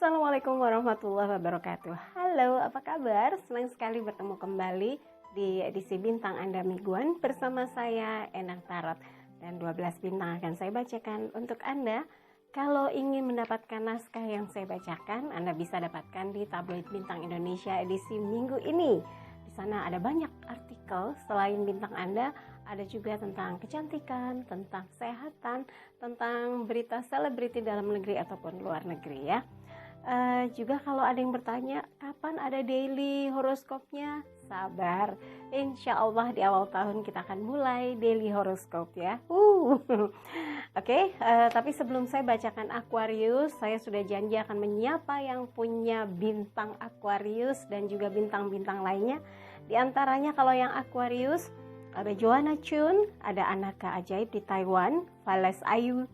Assalamualaikum warahmatullahi wabarakatuh. Halo, apa kabar? Senang sekali bertemu kembali di edisi Bintang Anda Mingguan bersama saya Enang Tarot. Dan 12 bintang akan saya bacakan untuk Anda. Kalau ingin mendapatkan naskah yang saya bacakan, Anda bisa dapatkan di Tabloid Bintang Indonesia edisi minggu ini. Di sana ada banyak artikel selain bintang Anda, ada juga tentang kecantikan, tentang kesehatan, tentang berita selebriti dalam negeri ataupun luar negeri ya. Juga kalau ada yang bertanya kapan ada daily horoskopnya, sabar, insya Allah di awal tahun kita akan mulai daily horoskop ya. Oke, tapi sebelum saya bacakan Aquarius, saya sudah janji akan menyapa yang punya bintang Aquarius dan juga bintang-bintang lainnya. Di antaranya kalau yang Aquarius ada Joanna Chun, ada Anaka Ajaib di Taiwan, Vales Ayu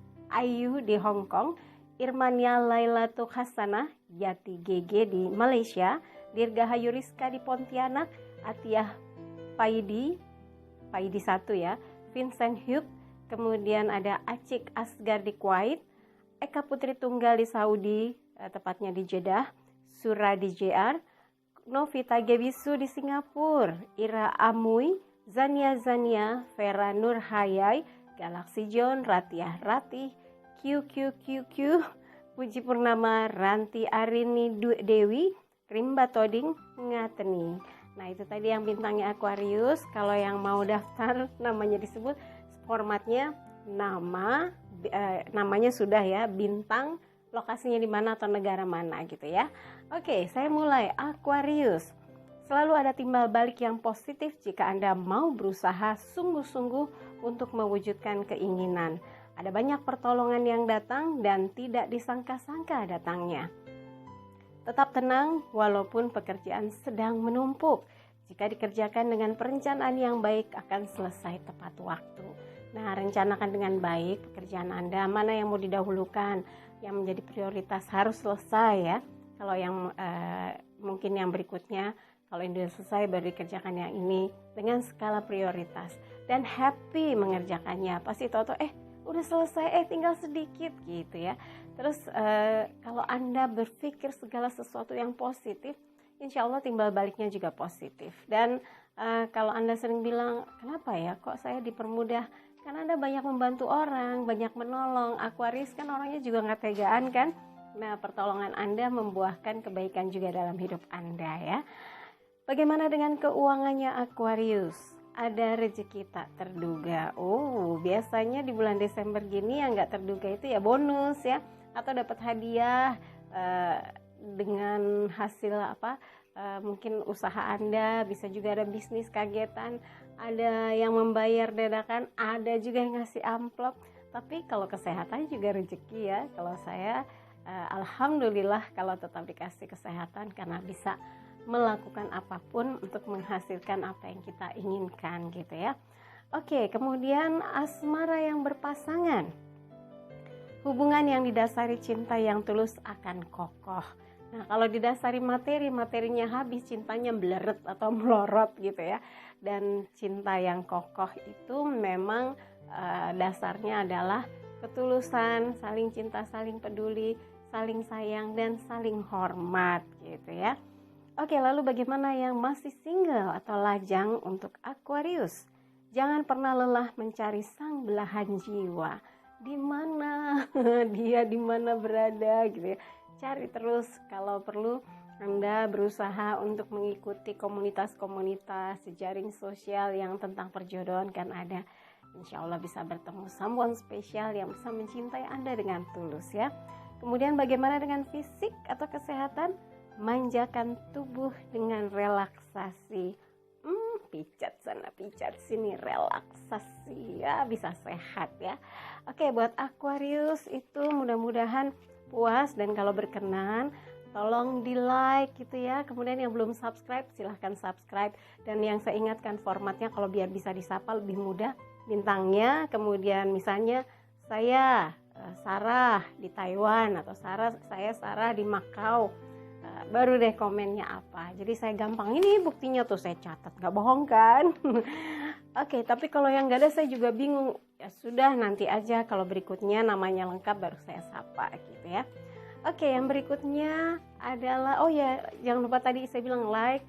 di Hong Kong, Irmania Lailatul Hasanah Yati GG di Malaysia, Dirgahayu Rizka di Pontianak, Atiyah Paidi 1 ya, Vincent Hugh, kemudian ada Acik Asgar di Kuwait, Eka Putri Tunggal di Saudi, tepatnya di Jeddah, Sura di JR, Novita Gebisu di Singapura, Ira Amui, Zania, Vera Nur Hayai, Galaxy John, Ratiah Ratih, QQQQ, Puji Purnama, Ranti Arini Dewi, Rimba Toding, Ngateni. Nah itu tadi yang bintangnya Aquarius. Kalau yang mau daftar namanya disebut, formatnya namanya sudah ya, bintang, lokasinya di mana atau negara mana gitu ya. Oke, saya mulai. Aquarius, selalu ada timbal balik yang positif jika Anda mau berusaha sungguh-sungguh untuk mewujudkan keinginan. Ada banyak pertolongan yang datang dan tidak disangka-sangka datangnya. Tetap tenang walaupun pekerjaan sedang menumpuk. Jika dikerjakan dengan perencanaan yang baik akan selesai tepat waktu. Nah, rencanakan dengan baik pekerjaan Anda, mana yang mau didahulukan, yang menjadi prioritas harus selesai ya. Kalau yang mungkin yang berikutnya, kalau ini sudah selesai baru dikerjakan yang ini dengan skala prioritas. Dan happy mengerjakannya. Pasti tahu-tahu udah selesai, tinggal sedikit gitu ya. Terus kalau Anda berpikir segala sesuatu yang positif, insya Allah timbal baliknya juga positif. Dan kalau Anda sering bilang, kenapa ya kok saya dipermudah? Karena Anda banyak membantu orang, banyak menolong. Aquarius kan orangnya juga nggak tegaan kan. Nah, pertolongan Anda membuahkan kebaikan juga dalam hidup Anda ya. Bagaimana dengan keuangannya Aquarius? Ada rezeki tak terduga. Biasanya di bulan Desember gini yang nggak terduga itu ya bonus ya, atau dapat hadiah dengan hasil mungkin usaha Anda, bisa juga ada bisnis kagetan, ada yang membayar dadakan, ada juga yang ngasih amplop. Tapi kalau kesehatan juga rezeki ya. Kalau saya alhamdulillah kalau tetap dikasih kesehatan karena bisa melakukan apapun untuk menghasilkan apa yang kita inginkan gitu ya. Oke, kemudian asmara yang berpasangan. Hubungan yang didasari cinta yang tulus akan kokoh. Nah, kalau didasari materinya habis, cintanya bleret atau melorot gitu ya. Dan cinta yang kokoh itu memang dasarnya adalah ketulusan, saling cinta, saling peduli, saling sayang, dan saling hormat gitu ya. Oke, lalu bagaimana yang masih single atau lajang untuk Aquarius? Jangan pernah lelah mencari sang belahan jiwa. Di mana dia, di mana berada gitu ya. Cari terus, kalau perlu Anda berusaha untuk mengikuti komunitas-komunitas, jejaring sosial yang tentang perjodohan kan ada. Insya Allah bisa bertemu someone spesial yang bisa mencintai Anda dengan tulus ya. Kemudian bagaimana dengan fisik atau kesehatan? Manjakan tubuh dengan relaksasi. Pijat sana, pijat sini, relaksasi ya, bisa sehat ya. Oke, buat Aquarius itu mudah-mudahan puas, dan kalau berkenan tolong di like gitu ya. Kemudian yang belum subscribe silahkan subscribe, dan yang saya ingatkan formatnya kalau biar bisa disapa lebih mudah bintangnya. Kemudian misalnya saya Sarah di Taiwan, atau saya Sarah di Makau, baru deh komennya apa. Jadi saya gampang, ini buktinya tuh saya catat, gak bohong kan. Oke, tapi kalau yang gak ada saya juga bingung. Ya sudah, nanti aja kalau berikutnya namanya lengkap baru saya sapa gitu ya. Oke, yang berikutnya adalah, oh ya, jangan lupa tadi saya bilang like,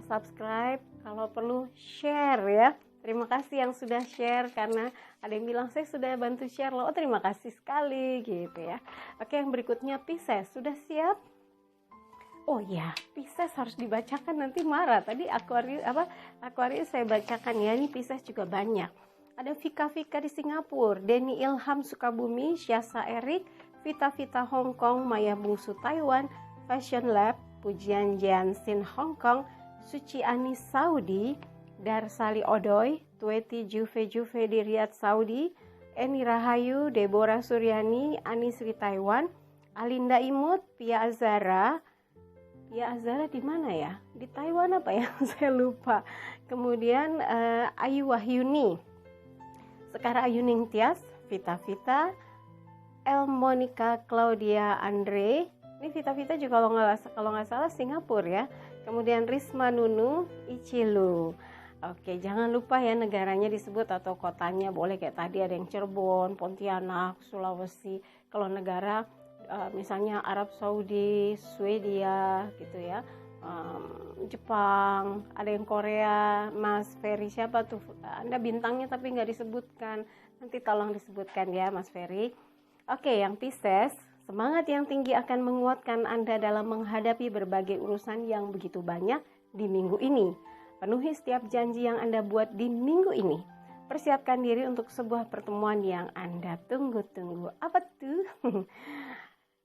subscribe, kalau perlu share ya. Terima kasih yang sudah share, karena ada yang bilang saya sudah bantu share loh. Oh, terima kasih sekali gitu ya. Oke, yang berikutnya Pisces, sudah siap? Oh ya, Pisces harus dibacakan, nanti marah. Tadi Aquarius saya bacakan ya. Ini Pisces juga banyak. Ada Vika di Singapura, Denny Ilham Sukabumi, Syasa Erik, Vita Hong Kong, Maya Bungsu Taiwan, Fashion Lab, Pujian Jianxin Hong Kong, Suci Anis Saudi, Darsali Odoy, Tweti Juve di Riyadh Saudi, Eni Rahayu, Deborah Suryani, Anisri Taiwan, Alinda Imut, Pia Azara di mana ya? Di Taiwan apa ya? Saya lupa. Kemudian Ayu Wahyuni, Sekar Ayu Ningtyas, Vita, El Monica Claudia Andre. Ini Vita juga kalau nggak salah Singapura ya. Kemudian Risma Nunu, Ichilu. Oke, jangan lupa ya negaranya disebut atau kotanya, boleh kayak tadi ada yang Cirebon, Pontianak, Sulawesi. Kalau negara misalnya Arab Saudi, Swedia gitu ya, Jepang, ada yang Korea. Mas Ferry siapa tuh? Anda bintangnya tapi nggak disebutkan, nanti tolong disebutkan ya Mas Ferry. Oke, yang Pisces, semangat yang tinggi akan menguatkan Anda dalam menghadapi berbagai urusan yang begitu banyak di minggu ini. Penuhi setiap janji yang Anda buat di minggu ini. Persiapkan diri untuk sebuah pertemuan yang Anda tunggu-tunggu. Apa tuh?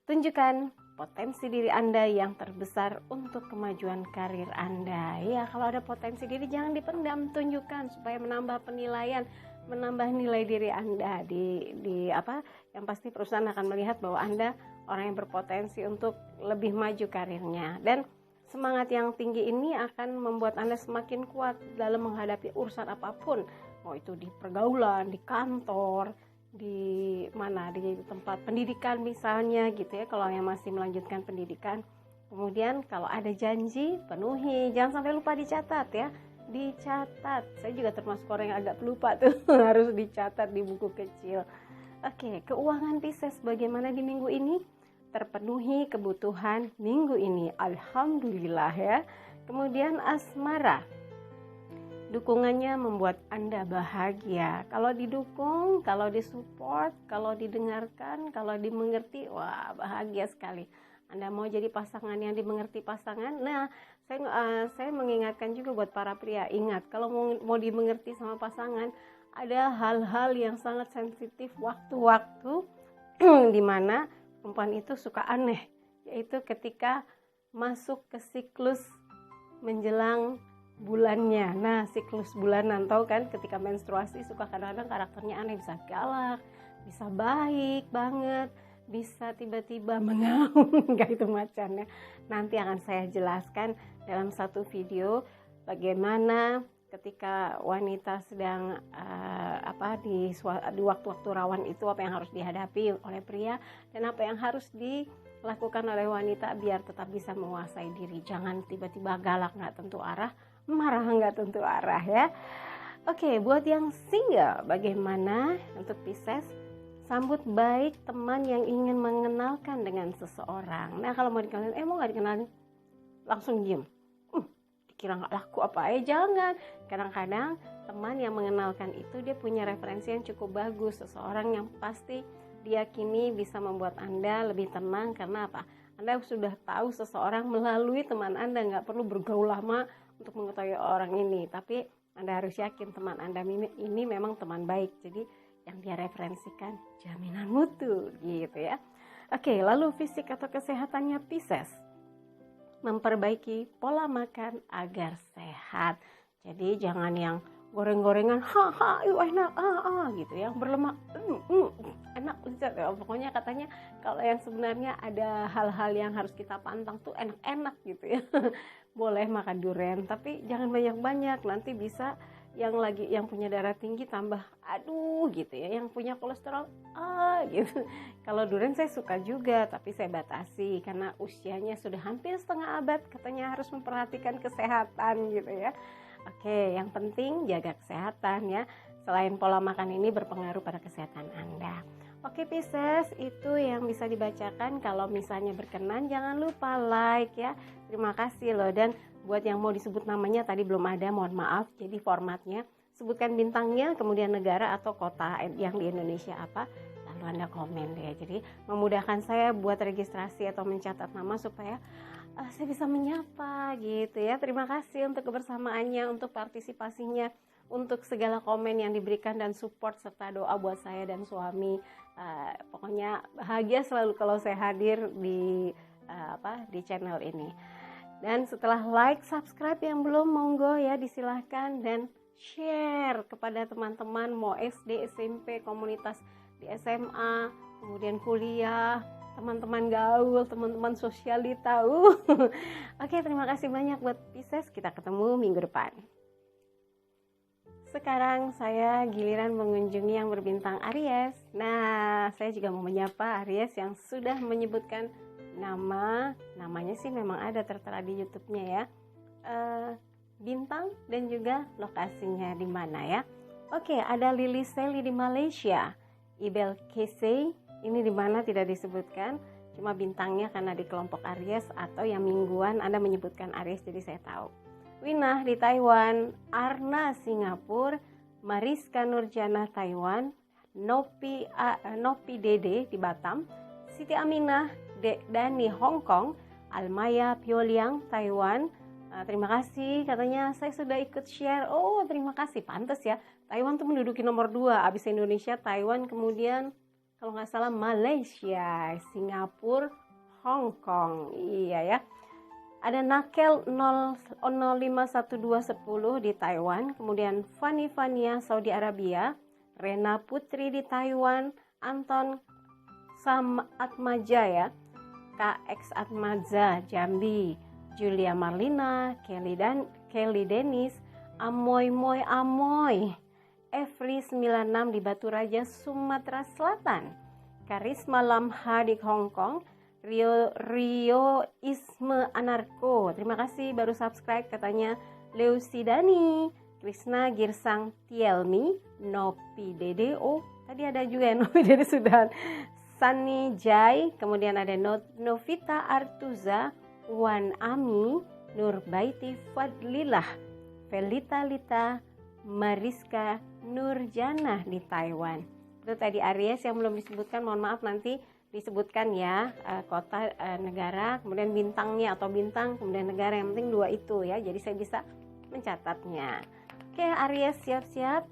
Tunjukkan potensi diri Anda yang terbesar untuk kemajuan karir Anda. Ya, kalau ada potensi diri jangan dipendam, tunjukkan supaya menambah penilaian, menambah nilai diri Anda yang pasti perusahaan akan melihat bahwa Anda orang yang berpotensi untuk lebih maju karirnya. Dan semangat yang tinggi ini akan membuat Anda semakin kuat dalam menghadapi urusan apapun, mau itu di pergaulan, di kantor, di tempat pendidikan misalnya gitu ya, kalau yang masih melanjutkan pendidikan. Kemudian kalau ada janji, penuhi, jangan sampai lupa dicatat ya. Dicatat, saya juga termasuk orang yang agak pelupa tuh harus dicatat di buku kecil. Oke, keuangan Pisces bagaimana di minggu ini? Terpenuhi kebutuhan minggu ini, alhamdulillah ya. Kemudian asmara, dukungannya membuat Anda bahagia. Kalau didukung, kalau disupport, kalau didengarkan, kalau dimengerti, wah bahagia sekali. Anda mau jadi pasangan yang dimengerti pasangan. Nah, saya mengingatkan juga buat para pria, ingat kalau mau dimengerti sama pasangan, ada hal-hal yang sangat sensitif, waktu-waktu di mana perempuan itu suka aneh, yaitu ketika masuk ke siklus menjelang bulannya. Nah, siklus bulanan, tahu kan, ketika menstruasi suka kadang-kadang karakternya aneh, bisa galak, bisa baik banget, bisa tiba-tiba mengaum kayak itu macannya. Nanti akan saya jelaskan dalam satu video bagaimana ketika wanita sedang di waktu-waktu rawan itu apa yang harus dihadapi oleh pria dan apa yang harus dilakukan oleh wanita biar tetap bisa menguasai diri. Jangan tiba-tiba galak nggak tentu arah, marah nggak tentu arah ya. Oke, buat yang single, bagaimana untuk Pisces? Sambut baik teman yang ingin mengenalkan dengan seseorang. Nah, kalau mau dikenalin, mau nggak dikenalin, langsung diem. Dikira nggak laku apa? Jangan. Kadang-kadang teman yang mengenalkan itu dia punya referensi yang cukup bagus. Seseorang yang pasti diyakini bisa membuat Anda lebih tenang. Karena apa? Anda sudah tahu seseorang melalui teman Anda, nggak perlu bergaul lama untuk mengetahui orang ini, tapi Anda harus yakin teman Anda ini memang teman baik, jadi yang dia referensikan jaminan mutu gitu ya. Oke, lalu fisik atau kesehatannya Pisces, memperbaiki pola makan agar sehat. Jadi jangan yang goreng-gorengan enak gitu, yang berlemak enak lezat ya. Pokoknya katanya kalau yang sebenarnya ada hal-hal yang harus kita pantang tuh enak-enak gitu ya. Boleh makan durian tapi jangan banyak-banyak, nanti bisa yang punya darah tinggi tambah gitu ya, yang punya kolesterol gitu. Kalau durian saya suka juga tapi saya batasi karena usianya sudah hampir setengah abad, katanya harus memperhatikan kesehatan gitu ya. Oke, yang penting jaga kesehatan ya. Selain pola makan ini berpengaruh pada kesehatan Anda. Oke Pisces, itu yang bisa dibacakan. Kalau misalnya berkenan jangan lupa like ya. Terima kasih loh. Dan buat yang mau disebut namanya tadi belum ada, mohon maaf. Jadi formatnya sebutkan bintangnya, kemudian negara atau kota yang di Indonesia apa, lalu Anda komen ya. Jadi memudahkan saya buat registrasi atau mencatat nama supaya saya bisa menyapa gitu ya. Terima kasih untuk kebersamaannya, untuk partisipasinya, untuk segala komen yang diberikan dan support serta doa buat saya dan suami. Pokoknya bahagia selalu kalau saya hadir di channel ini. Dan setelah like, subscribe yang belum, monggo ya disilahkan, dan share kepada teman-teman mau SD, SMP, komunitas di SMA, kemudian kuliah, teman-teman gaul, teman-teman sosialita. Oke, terima kasih banyak buat Pisces. Kita ketemu minggu depan. Sekarang saya giliran mengunjungi yang berbintang Aries. Nah, saya juga mau menyapa Aries yang sudah menyebutkan namanya sih memang ada tertera di YouTube-nya ya. Bintang dan juga lokasinya di mana ya. Oke, ada Lily Sally di Malaysia. Ibel Kesey ini di mana tidak disebutkan, cuma bintangnya karena di kelompok Aries atau yang mingguan Anda menyebutkan Aries jadi saya tahu. Winah di Taiwan, Arna Singapura, Mariska Nurjana Taiwan, Nopi Dede di Batam, Siti Aminah Dani Hong Kong, Almaya Pyoliang Taiwan. Terima kasih, katanya saya sudah ikut share. Oh, terima kasih, pantas ya. Taiwan tuh menduduki nomor 2 abis Indonesia, Taiwan, kemudian kalau nggak salah Malaysia, Singapura, Hong Kong. Iya ya. Ada Nakel 051210 di Taiwan, kemudian Fani Fania Saudi Arabia, Rena Putri di Taiwan, Anton Sam Atmaja ya, KX Atmaja Jambi, Julia Marlina, Kelly Dennis, Amoy Every 96 di Batu Raja Sumatera Selatan, Karisma Lamha di Hong Kong, Rio Isme Anarko, terima kasih baru subscribe katanya. Leusidani, Krisna Girsang Tielmi, Nopi Dede, oh tadi ada juga ya Nopi Dede sudah. Sunny Jai, kemudian ada Novita Artuza, Wan Ami, Nurbaiti Fadlilah, Felita Lita, Mariska Nurjana di Taiwan. Itu tadi Aries yang belum disebutkan, mohon maaf nanti disebutkan ya, kota, negara, kemudian bintangnya atau bintang, kemudian negara, yang penting 2 itu ya, jadi saya bisa mencatatnya. Oke Aries, siap-siap,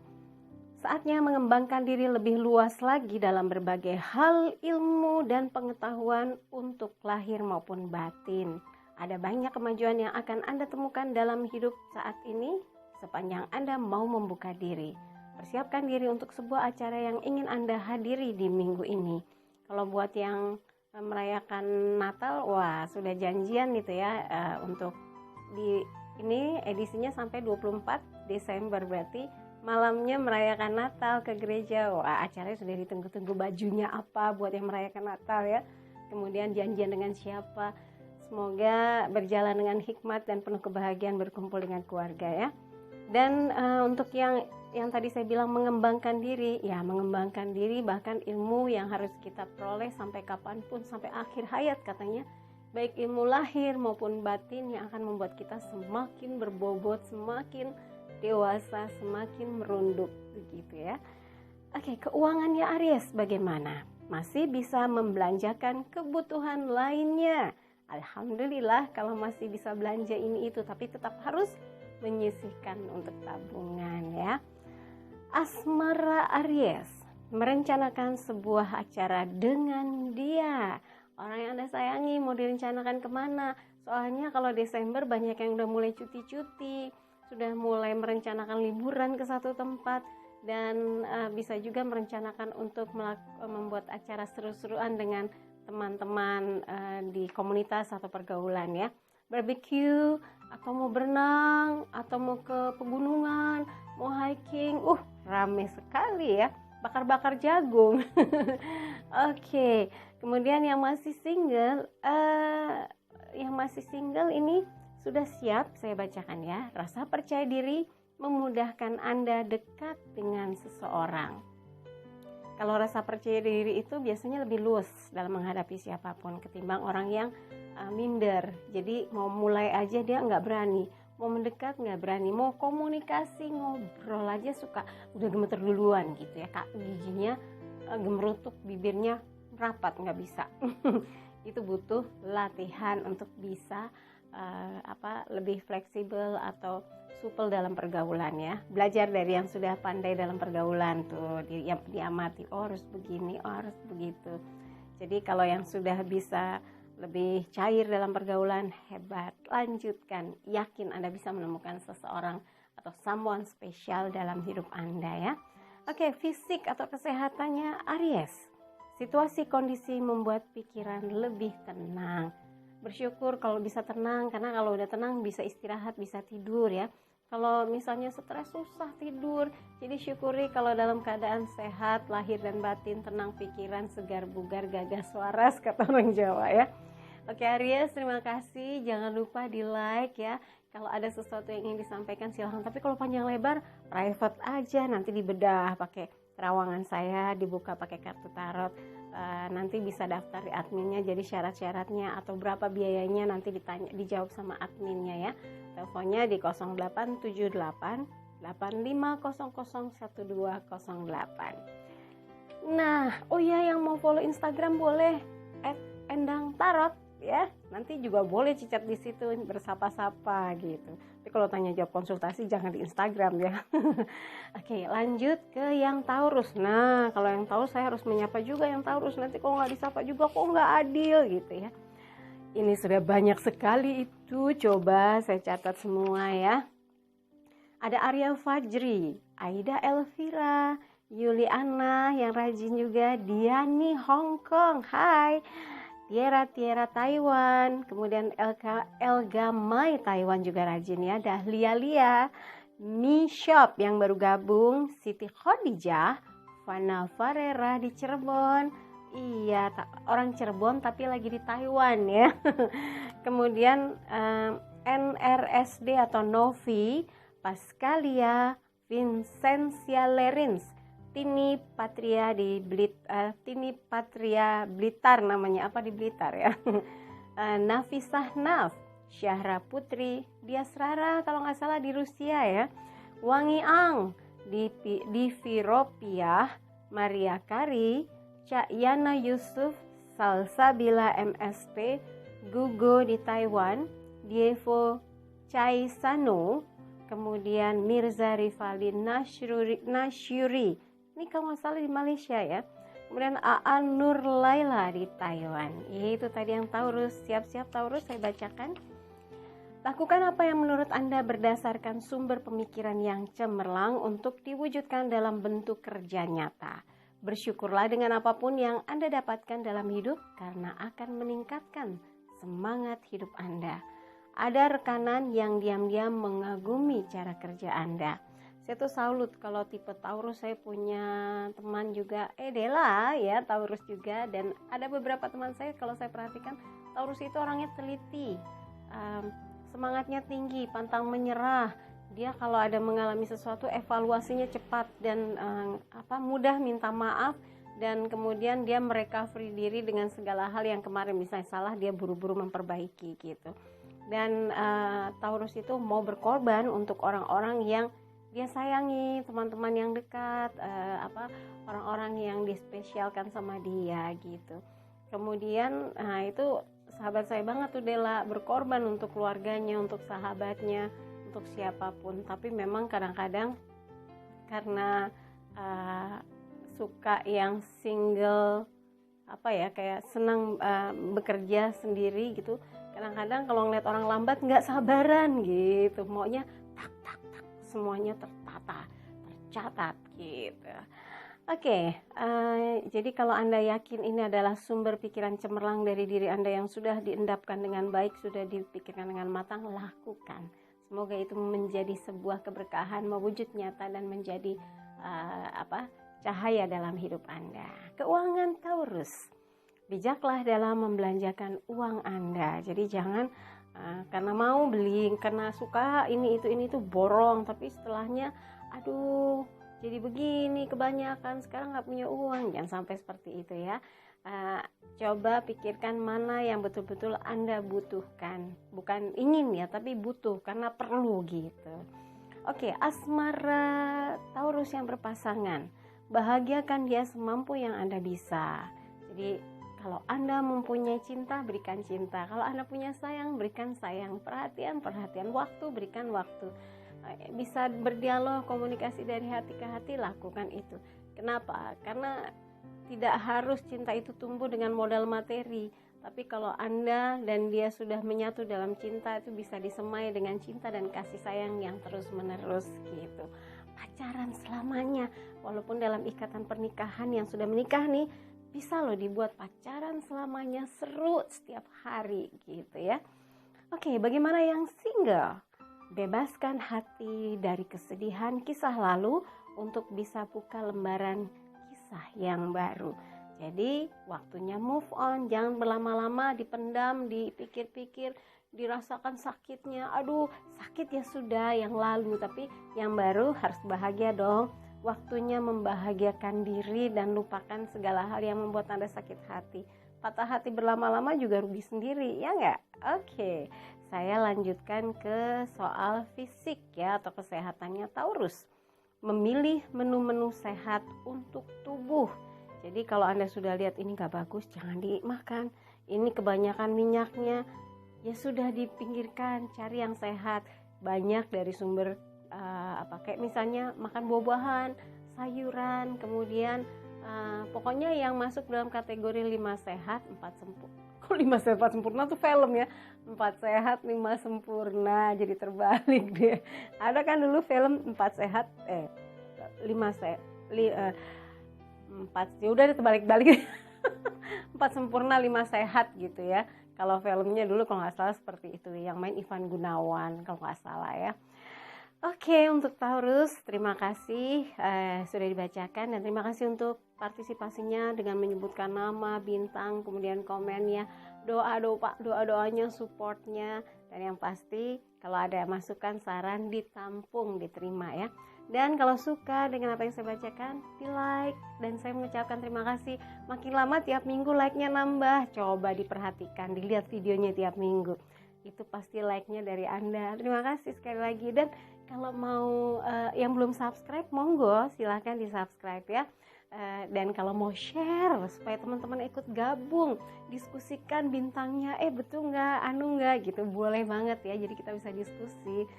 saatnya mengembangkan diri lebih luas lagi dalam berbagai hal ilmu dan pengetahuan untuk lahir maupun batin. Ada banyak kemajuan yang akan Anda temukan dalam hidup saat ini sepanjang Anda mau membuka diri. Persiapkan diri untuk sebuah acara yang ingin Anda hadiri di minggu ini. Kalau buat yang merayakan Natal, wah sudah janjian gitu ya, untuk di ini edisinya sampai 24 Desember, berarti malamnya merayakan Natal ke gereja. Wah, acaranya sudah ditunggu-tunggu, bajunya apa buat yang merayakan Natal ya. Kemudian janjian dengan siapa. Semoga berjalan dengan hikmat dan penuh kebahagiaan berkumpul dengan keluarga ya. Dan untuk yang tadi saya bilang mengembangkan diri, ya mengembangkan diri, bahkan ilmu yang harus kita peroleh sampai kapanpun, sampai akhir hayat katanya, baik ilmu lahir maupun batin yang akan membuat kita semakin berbobot, semakin dewasa, semakin merunduk begitu ya. Oke, keuangannya Aries bagaimana? Masih bisa membelanjakan kebutuhan lainnya. Alhamdulillah kalau masih bisa belanja ini itu, tapi tetap harus menyisihkan untuk tabungan ya. Asmara Aries, merencanakan sebuah acara dengan dia, orang yang Anda sayangi, mau direncanakan kemana? Soalnya kalau Desember banyak yang udah mulai cuti-cuti, sudah mulai merencanakan liburan ke satu tempat, dan bisa juga merencanakan untuk membuat acara seru-seruan dengan teman-teman di komunitas atau pergaulan ya. Barbecue, atau mau berenang, atau mau ke pegunungan, mau hiking, rame sekali ya, bakar-bakar jagung. Oke, kemudian yang masih single ini sudah siap, saya bacakan ya. Rasa percaya diri memudahkan Anda dekat dengan seseorang. Kalau rasa percaya diri itu biasanya lebih luas dalam menghadapi siapapun ketimbang orang yang minder. Jadi mau mulai aja dia nggak berani, mau mendekat nggak berani, mau komunikasi ngobrol aja suka udah gemeter duluan gitu ya, kak giginya gemerutuk, bibirnya rapat, nggak bisa. Itu butuh latihan untuk bisa lebih fleksibel atau supel dalam pergaulan ya. Belajar dari yang sudah pandai dalam pergaulan tuh, diamati, oh harus begini, oh harus begitu. Jadi kalau yang sudah bisa lebih cair dalam pergaulan, hebat, lanjutkan. Yakin Anda bisa menemukan seseorang atau someone spesial dalam hidup Anda ya. Oke, fisik atau kesehatannya Aries. Situasi kondisi membuat pikiran lebih tenang. Bersyukur kalau bisa tenang, karena kalau udah tenang bisa istirahat, bisa tidur ya. Kalau misalnya stres susah tidur, jadi syukuri kalau dalam keadaan sehat, lahir dan batin, tenang pikiran, segar bugar, gagas waras, kata orang Jawa ya. Oke Aries, terima kasih. Jangan lupa di like ya. Kalau ada sesuatu yang ingin disampaikan silahkan. Tapi kalau panjang lebar, private aja. Nanti dibedah pakai terawangan saya, dibuka pakai kartu tarot. Nanti bisa daftar di adminnya. Jadi syarat-syaratnya atau berapa biayanya nanti dijawab sama adminnya ya. Teleponnya di 0878 85001208. Nah, oh ya, yang mau follow Instagram boleh @endangtarot ya, nanti juga boleh cicat di situ bersapa-sapa gitu. Tapi kalau tanya jawab konsultasi jangan di Instagram ya. Oke, lanjut ke yang Taurus. Nah, kalau yang Taurus saya harus menyapa juga yang Taurus. Nanti kalau nggak disapa juga kok nggak adil gitu ya. Ini sudah banyak sekali itu, coba saya catat semua ya. Ada Arya Fajri, Aida Elvira, Yuliana yang rajin juga, Diani Hong Kong, hai. Tiara Taiwan, kemudian Elga Mai Taiwan juga rajin ya, Dahlia Lia, Mi Shop yang baru gabung, Siti Khadijah, Fana Farera di Cirebon, iya orang Cirebon tapi lagi di Taiwan ya. Kemudian NRSD atau Novi, Pascalia, Vincentia Lerins, Tini Patria Blitar namanya, apa di Blitar ya. Nafisah Naf, Syahra Putri, Dias Rara kalau nggak salah di Rusia ya. Wangi Ang di Viropia, Maria Kari, Cak Yana Yusuf, Salsabila MSP, Gugo di Taiwan, Dievo Chaisano, kemudian Mirza Rivalin Nasyuri, ini kalau nggak salah di Malaysia ya. Kemudian Aan Nur Laila di Taiwan. Itu tadi yang Taurus. Siap-siap Taurus saya bacakan. Lakukan apa yang menurut Anda berdasarkan sumber pemikiran yang cemerlang untuk diwujudkan dalam bentuk kerja nyata. Bersyukurlah dengan apapun yang Anda dapatkan dalam hidup karena akan meningkatkan semangat hidup Anda. Ada rekanan yang diam-diam mengagumi cara kerja Anda. Saya tuh salut kalau tipe Taurus. Saya punya teman juga Dela ya, Taurus juga, dan ada beberapa teman saya kalau saya perhatikan Taurus itu orangnya teliti, semangatnya tinggi, pantang menyerah. Dia kalau ada mengalami sesuatu evaluasinya cepat dan mudah minta maaf, dan kemudian dia merecovery diri dengan segala hal yang kemarin misalnya salah, dia buru-buru memperbaiki gitu. Dan Taurus itu mau berkorban untuk orang-orang yang dia sayangi, teman-teman yang dekat, orang-orang yang dispesialkan sama dia gitu. Kemudian itu sahabat saya banget tuh Dela, berkorban untuk keluarganya, untuk sahabatnya, untuk siapapun. Tapi memang kadang-kadang karena suka yang single, kayak senang bekerja sendiri gitu. Kadang-kadang kalau ngeliat orang lambat nggak sabaran gitu, maunya tak semuanya tertata, tercatat gitu. Oke, jadi kalau Anda yakin ini adalah sumber pikiran cemerlang dari diri Anda yang sudah diendapkan dengan baik, sudah dipikirkan dengan matang, lakukan. Semoga itu menjadi sebuah keberkahan, mewujud nyata dan menjadi cahaya dalam hidup Anda. Keuangan Taurus, bijaklah dalam membelanjakan uang Anda. Jadi jangan karena mau beli, karena suka ini itu borong, tapi setelahnya aduh jadi begini kebanyakan, sekarang nggak punya uang. Jangan sampai seperti itu ya. Coba pikirkan mana yang betul-betul Anda butuhkan, bukan ingin ya, tapi butuh karena perlu gitu. Oke, asmara Taurus yang berpasangan, bahagiakan dia semampu yang Anda bisa. Jadi kalau Anda mempunyai cinta, berikan cinta. Kalau Anda punya sayang, berikan sayang. Perhatian, waktu, berikan waktu. Bisa berdialog, komunikasi dari hati ke hati, lakukan itu. Kenapa? Karena tidak harus cinta itu tumbuh dengan modal materi, tapi kalau Anda dan dia sudah menyatu dalam cinta, itu bisa disemai dengan cinta dan kasih sayang yang terus menerus gitu. Pacaran selamanya, walaupun dalam ikatan pernikahan yang sudah menikah nih, bisa loh dibuat pacaran selamanya, seru setiap hari gitu ya. Oke, bagaimana yang single? Bebaskan hati dari kesedihan kisah lalu untuk bisa buka lembaran yang baru. Jadi waktunya move on, jangan berlama-lama dipendam, dipikir-pikir, dirasakan sakitnya. Aduh, sakit ya sudah yang lalu, tapi yang baru harus bahagia dong. Waktunya membahagiakan diri dan lupakan segala hal yang membuat Anda sakit hati. Patah hati berlama-lama juga rugi sendiri, ya nggak? Oke, saya lanjutkan ke soal fisik ya, atau kesehatannya Taurus. Memilih menu-menu sehat untuk tubuh. Jadi kalau Anda sudah lihat ini gak bagus, jangan dimakan. Ini kebanyakan minyaknya, ya sudah dipinggirkan, cari yang sehat. Banyak dari sumber kayak misalnya makan buah-buahan, sayuran, kemudian pokoknya yang masuk dalam kategori 5 sehat, 4 sempurna. Kok 5 sehat 4 sempurna tuh film ya. 4 sehat 5 sempurna, jadi terbalik deh. Ada kan dulu film 4 sehat 5 sehat 4, ya udah terbalik-balik. 4 sempurna 5 sehat gitu ya. Kalau filmnya dulu kalau nggak salah seperti itu, yang main Ivan Gunawan kalau nggak salah ya. Oke, untuk Taurus, terima kasih sudah dibacakan, dan terima kasih untuk partisipasinya dengan menyebutkan nama, bintang, kemudian komennya, doa-doanya, supportnya, dan yang pasti kalau ada masukan, saran ditampung, diterima ya. Dan kalau suka dengan apa yang saya bacakan, di like, dan saya mengucapkan terima kasih. Makin lama tiap minggu like-nya nambah, coba diperhatikan, dilihat videonya tiap minggu. Itu pasti like-nya dari Anda. Terima kasih sekali lagi. Dan kalau mau yang belum subscribe, monggo silahkan di subscribe ya. Dan kalau mau share supaya teman-teman ikut gabung, diskusikan bintangnya, betul nggak, gitu, boleh banget ya. Jadi kita bisa diskusi.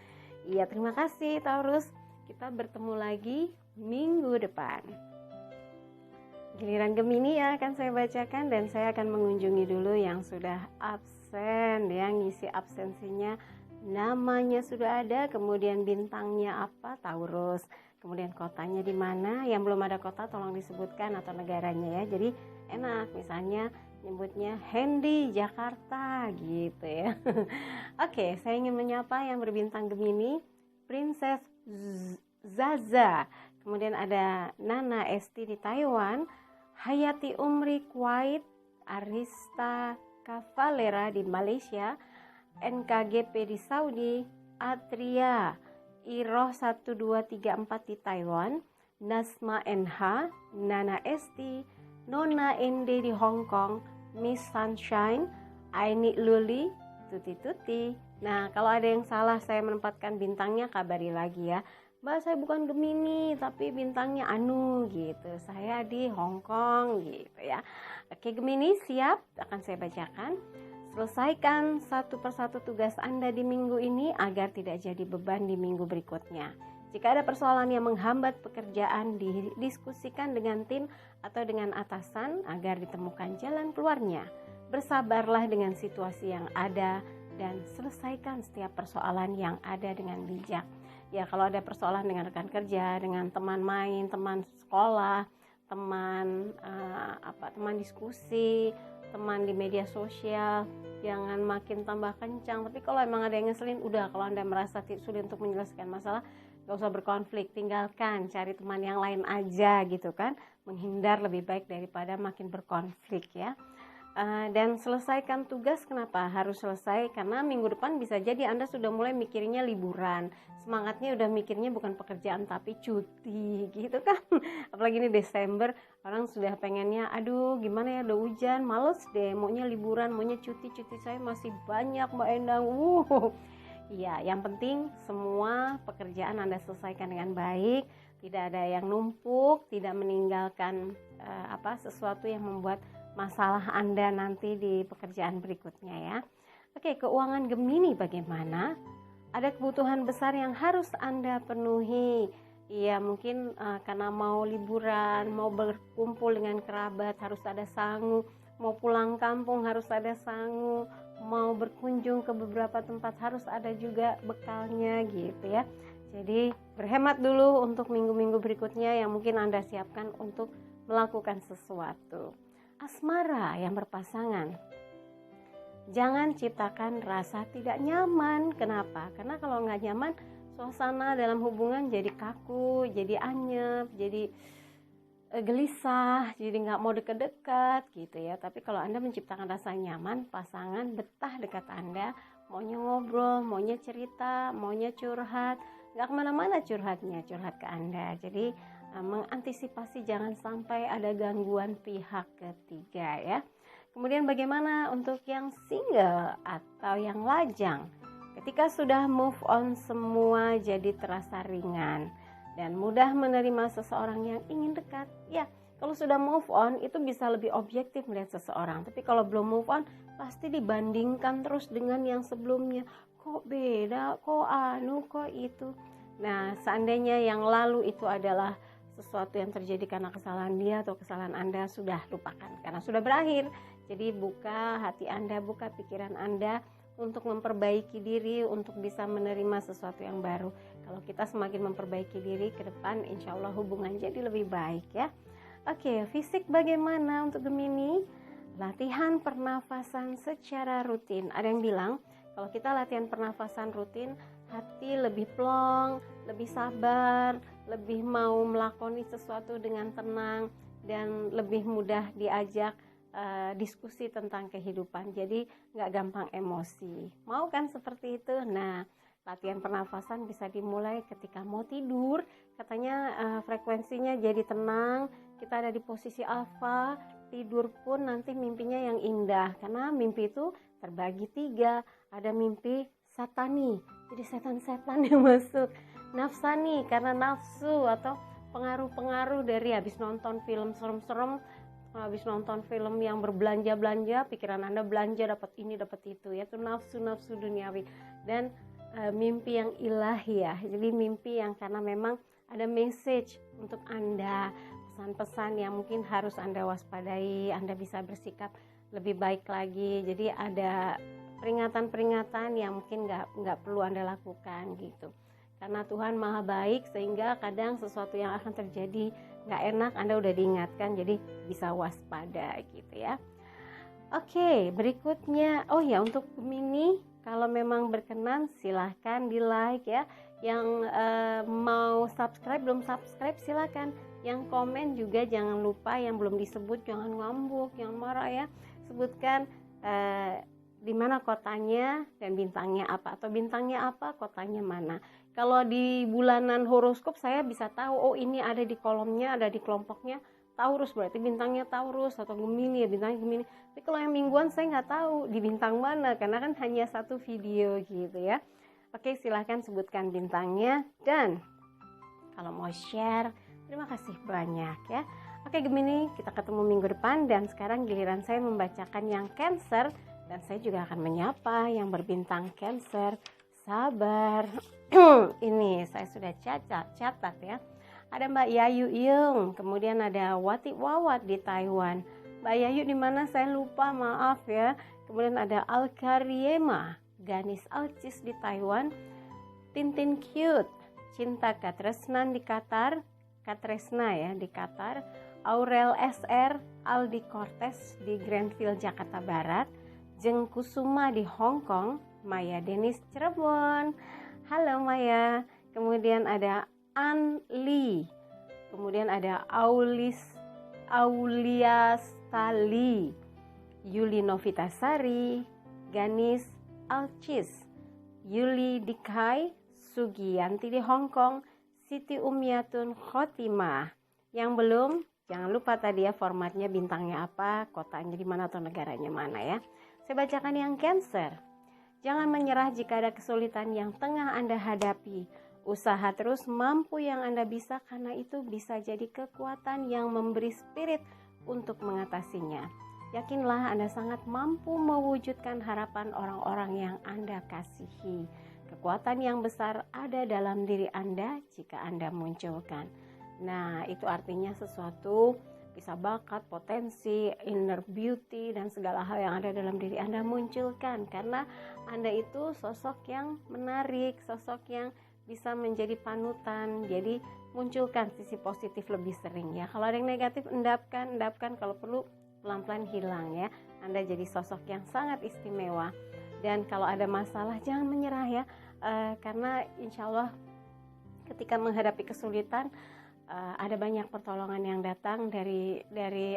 Iya, terima kasih Taurus. Kita bertemu lagi minggu depan. Giliran Gemini ya akan saya bacakan, dan saya akan mengunjungi dulu yang sudah absen ya, ngisi absensinya. Namanya sudah ada, kemudian bintangnya apa, Taurus, kemudian kotanya di mana. Yang belum ada kota tolong disebutkan, atau negaranya ya, jadi enak, misalnya nyebutnya Hendy Jakarta gitu ya. Oke, saya ingin menyapa yang berbintang Gemini, Princess Zaza, kemudian ada Nana Esti di Taiwan, Hayati Umri Kuwait, Arista Cavalera di Malaysia, NKGP di Saudi, Atria Iroh 1234 di Taiwan, Nasma NH, Nana Esti, Nona Ende di Hong Kong, Miss Sunshine, Aini Luli, Tuti. Nah, kalau ada yang salah saya menempatkan bintangnya, kabari lagi ya. Mbak, saya bukan Gemini tapi bintangnya Anu gitu, saya di Hong Kong gitu ya. Oke Gemini, siap, akan saya bacakan. Selesaikan satu persatu tugas Anda di minggu ini agar tidak jadi beban di minggu berikutnya. Jika ada persoalan yang menghambat pekerjaan, didiskusikan dengan tim atau dengan atasan agar ditemukan jalan keluarnya. Bersabarlah dengan situasi yang ada dan selesaikan setiap persoalan yang ada dengan bijak. Ya, kalau ada persoalan dengan rekan kerja, dengan teman main, teman sekolah, teman diskusi, teman di media sosial, jangan makin tambah kencang. Tapi kalau emang ada yang ngeselin, udah, kalau Anda merasa sulit untuk menyelesaikan masalah, gak usah berkonflik, tinggalkan, cari teman yang lain aja gitu kan. Menghindar lebih baik daripada makin berkonflik ya. Dan selesaikan tugas. Kenapa harus selesai? Karena minggu depan bisa jadi Anda sudah mulai mikirnya liburan, semangatnya udah mikirnya bukan pekerjaan tapi cuti gitu kan. Apalagi ini Desember, orang sudah pengennya aduh gimana ya, udah hujan, males deh, maunya liburan, maunya cuti saya masih banyak Mbak Endang. Iya, yang penting semua pekerjaan Anda selesaikan dengan baik, tidak ada yang numpuk, tidak meninggalkan sesuatu yang membuat masalah Anda nanti di pekerjaan berikutnya ya. Oke, keuangan Gemini bagaimana? Ada kebutuhan besar yang harus Anda penuhi. Iya, mungkin karena mau liburan, mau berkumpul dengan kerabat harus ada sangu, mau pulang kampung harus ada sangu, mau berkunjung ke beberapa tempat harus ada juga bekalnya gitu ya. Jadi berhemat dulu untuk minggu-minggu berikutnya yang mungkin Anda siapkan untuk melakukan sesuatu. Asmara yang berpasangan, jangan ciptakan rasa tidak nyaman. Kenapa? Karena kalau nggak nyaman, suasana dalam hubungan jadi kaku, jadi anyep, jadi gelisah, jadi nggak mau deket-dekat gitu ya. Tapi kalau Anda menciptakan rasa nyaman, pasangan betah dekat Anda, maunya ngobrol, maunya cerita, maunya curhat, nggak kemana-mana curhatnya, curhat ke Anda. Jadi mengantisipasi jangan sampai ada gangguan pihak ketiga ya. Kemudian bagaimana untuk yang single atau yang lajang? Ketika sudah move on semua jadi terasa ringan dan mudah menerima seseorang yang ingin dekat. Ya, kalau sudah move on itu bisa lebih objektif melihat seseorang. Tapi kalau belum move on pasti dibandingkan terus dengan yang sebelumnya. Kok beda, kok kok itu. Nah, seandainya yang lalu itu adalah sesuatu yang terjadi karena kesalahan dia atau kesalahan Anda, sudah lupakan karena sudah berakhir. Jadi buka hati Anda, buka pikiran Anda untuk memperbaiki diri, untuk bisa menerima sesuatu yang baru. Kalau kita semakin memperbaiki diri ke depan, insya Allah hubungan jadi lebih baik ya. Oke, fisik bagaimana untuk Gemini? Latihan pernafasan secara rutin. Ada yang bilang kalau kita latihan pernafasan rutin, hati lebih plong, lebih sabar, lebih mau melakoni sesuatu dengan tenang, dan lebih mudah diajak diskusi tentang kehidupan. Jadi nggak gampang emosi. Mau kan seperti itu? Nah, latihan pernafasan bisa dimulai ketika mau tidur. Katanya frekuensinya jadi tenang, kita ada di posisi alfa, tidur pun nanti mimpinya yang indah. Karena mimpi itu terbagi 3, ada mimpi satani, jadi setan-setan yang masuk, nafsani karena nafsu atau pengaruh-pengaruh dari habis nonton film serem-serem, habis nonton film yang berbelanja-belanja, pikiran Anda belanja dapat ini dapat itu ya, itu nafsu duniawi. Dan mimpi yang ilahiyah, jadi mimpi yang karena memang ada message untuk Anda, pesan-pesan yang mungkin harus Anda waspadai, Anda bisa bersikap lebih baik lagi. Jadi ada peringatan-peringatan yang mungkin nggak perlu Anda lakukan gitu. Karena Tuhan maha baik sehingga kadang sesuatu yang akan terjadi nggak enak Anda udah diingatkan, jadi bisa waspada gitu ya. Oke, berikutnya, oh ya untuk Gemini, kalau memang berkenan silahkan di like ya. Yang mau subscribe, belum subscribe silahkan. Yang komen juga jangan lupa, yang belum disebut jangan ngambuk, yang marah ya. Sebutkan di mana kotanya dan bintangnya apa, atau bintangnya apa, kotanya mana. Kalau di bulanan horoskop saya bisa tahu, oh ini ada di kolomnya, ada di kelompoknya Taurus, berarti bintangnya Taurus, atau Gemini ya bintangnya Gemini. Tapi kalau yang mingguan saya nggak tahu di bintang mana, karena kan hanya satu video gitu ya. Oke, silahkan sebutkan bintangnya, dan kalau mau share, terima kasih banyak ya. Oke Gemini, kita ketemu minggu depan, dan sekarang giliran saya membacakan yang Cancer, dan saya juga akan menyapa yang berbintang Cancer. Sabar. Ini saya sudah catat ya. Ada Mbak Yayu Yung, kemudian ada Wati Wawat di Taiwan. Mbak Yayu di mana saya lupa, maaf ya. Kemudian ada Alkariema, Ganis Alcis di Taiwan. Tintin Cute, Cinta Katresnan di Qatar, Katresna ya di Qatar. Aurel SR, Aldi Cortez di Grandville Jakarta Barat. Jeng Kusuma di Hong Kong. Maya Denis Cirebon. Halo Maya. Kemudian ada An Lee. Kemudian ada Aulias Tali. Yuli Novitasari, Ganis Alcis, Yuli Dikai, Sugiyanti di Hong Kong, Siti Umyatun Khotimah. Yang belum, jangan lupa tadi ya formatnya, bintangnya apa, kotanya di mana atau negaranya mana ya. Saya bacakan yang Cancer. Jangan menyerah jika ada kesulitan yang tengah Anda hadapi. Usaha terus mampu yang Anda bisa, karena itu bisa jadi kekuatan yang memberi spirit untuk mengatasinya. Yakinlah Anda sangat mampu mewujudkan harapan orang-orang yang Anda kasihi. Kekuatan yang besar ada dalam diri Anda jika Anda munculkan. Nah, itu artinya sesuatu bisa bakat, potensi, inner beauty, dan segala hal yang ada dalam diri Anda munculkan. Karena Anda itu sosok yang menarik, sosok yang bisa menjadi panutan. Jadi munculkan sisi positif lebih sering ya. Kalau ada yang negatif, endapkan. Kalau perlu pelan-pelan hilang ya. Anda jadi sosok yang sangat istimewa. Dan kalau ada masalah, jangan menyerah ya. Karena insya Allah ketika menghadapi kesulitan, ada banyak pertolongan yang datang dari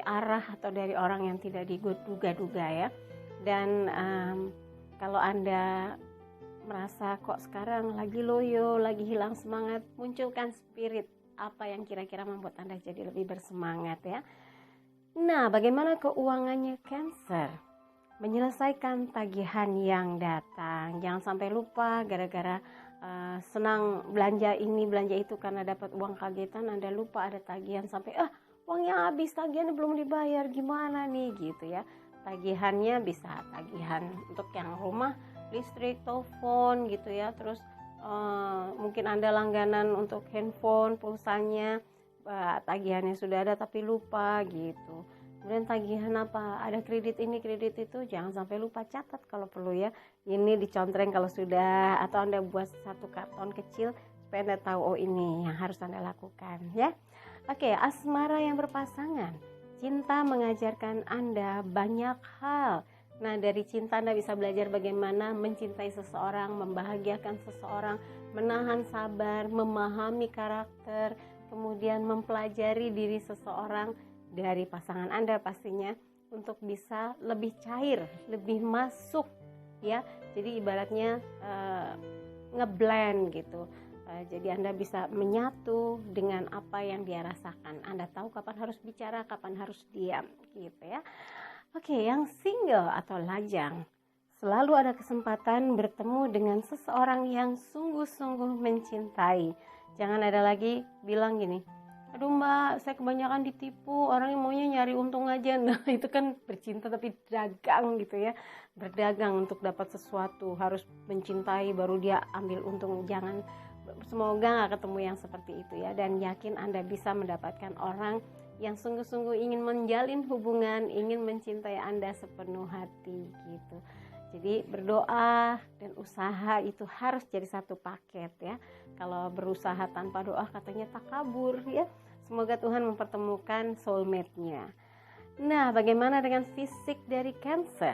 arah atau dari orang yang tidak diduga-duga ya. Dan kalau Anda merasa kok sekarang lagi loyo, lagi hilang semangat, munculkan spirit apa yang kira-kira membuat Anda jadi lebih bersemangat ya. Nah, bagaimana keuangannya Cancer? Menyelesaikan tagihan yang datang. Jangan sampai lupa gara-gara senang belanja ini belanja itu karena dapat uang kagetan, Anda lupa ada tagihan sampai uangnya habis, tagihannya belum dibayar, gimana nih gitu ya. Tagihannya bisa tagihan untuk yang rumah, listrik, telepon gitu ya. Terus mungkin Anda langganan untuk handphone, pulsanya, tagihannya sudah ada tapi lupa gitu. Kemudian tagihan apa, ada kredit ini, kredit itu, jangan sampai lupa, catat kalau perlu ya. Ini dicontreng kalau sudah, atau Anda buat satu karton kecil supaya Anda tahu, oh ini yang harus Anda lakukan ya. Oke, asmara yang berpasangan. Cinta mengajarkan Anda banyak hal. Nah, dari cinta Anda bisa belajar bagaimana mencintai seseorang, membahagiakan seseorang, menahan sabar, memahami karakter, kemudian mempelajari diri seseorang dari pasangan Anda pastinya, untuk bisa lebih cair, lebih masuk ya. Jadi ibaratnya ngeblend gitu. Jadi Anda bisa menyatu dengan apa yang dia rasakan. Anda tahu kapan harus bicara, kapan harus diam gitu ya. Oke, yang single atau lajang, selalu ada kesempatan bertemu dengan seseorang yang sungguh-sungguh mencintai. Jangan ada lagi bilang gini, aduh mbak, saya kebanyakan ditipu, orang yang maunya nyari untung aja. Nah, itu kan bercinta tapi dagang gitu ya. Berdagang untuk dapat sesuatu, harus mencintai baru dia ambil untung. Jangan, semoga gak ketemu yang seperti itu ya. Dan yakin Anda bisa mendapatkan orang yang sungguh-sungguh ingin menjalin hubungan, ingin mencintai Anda sepenuh hati gitu. Jadi berdoa dan usaha itu harus jadi satu paket ya. Kalau berusaha tanpa doa katanya takabur ya. Semoga Tuhan mempertemukan soulmate-nya. Nah, bagaimana dengan fisik dari Cancer?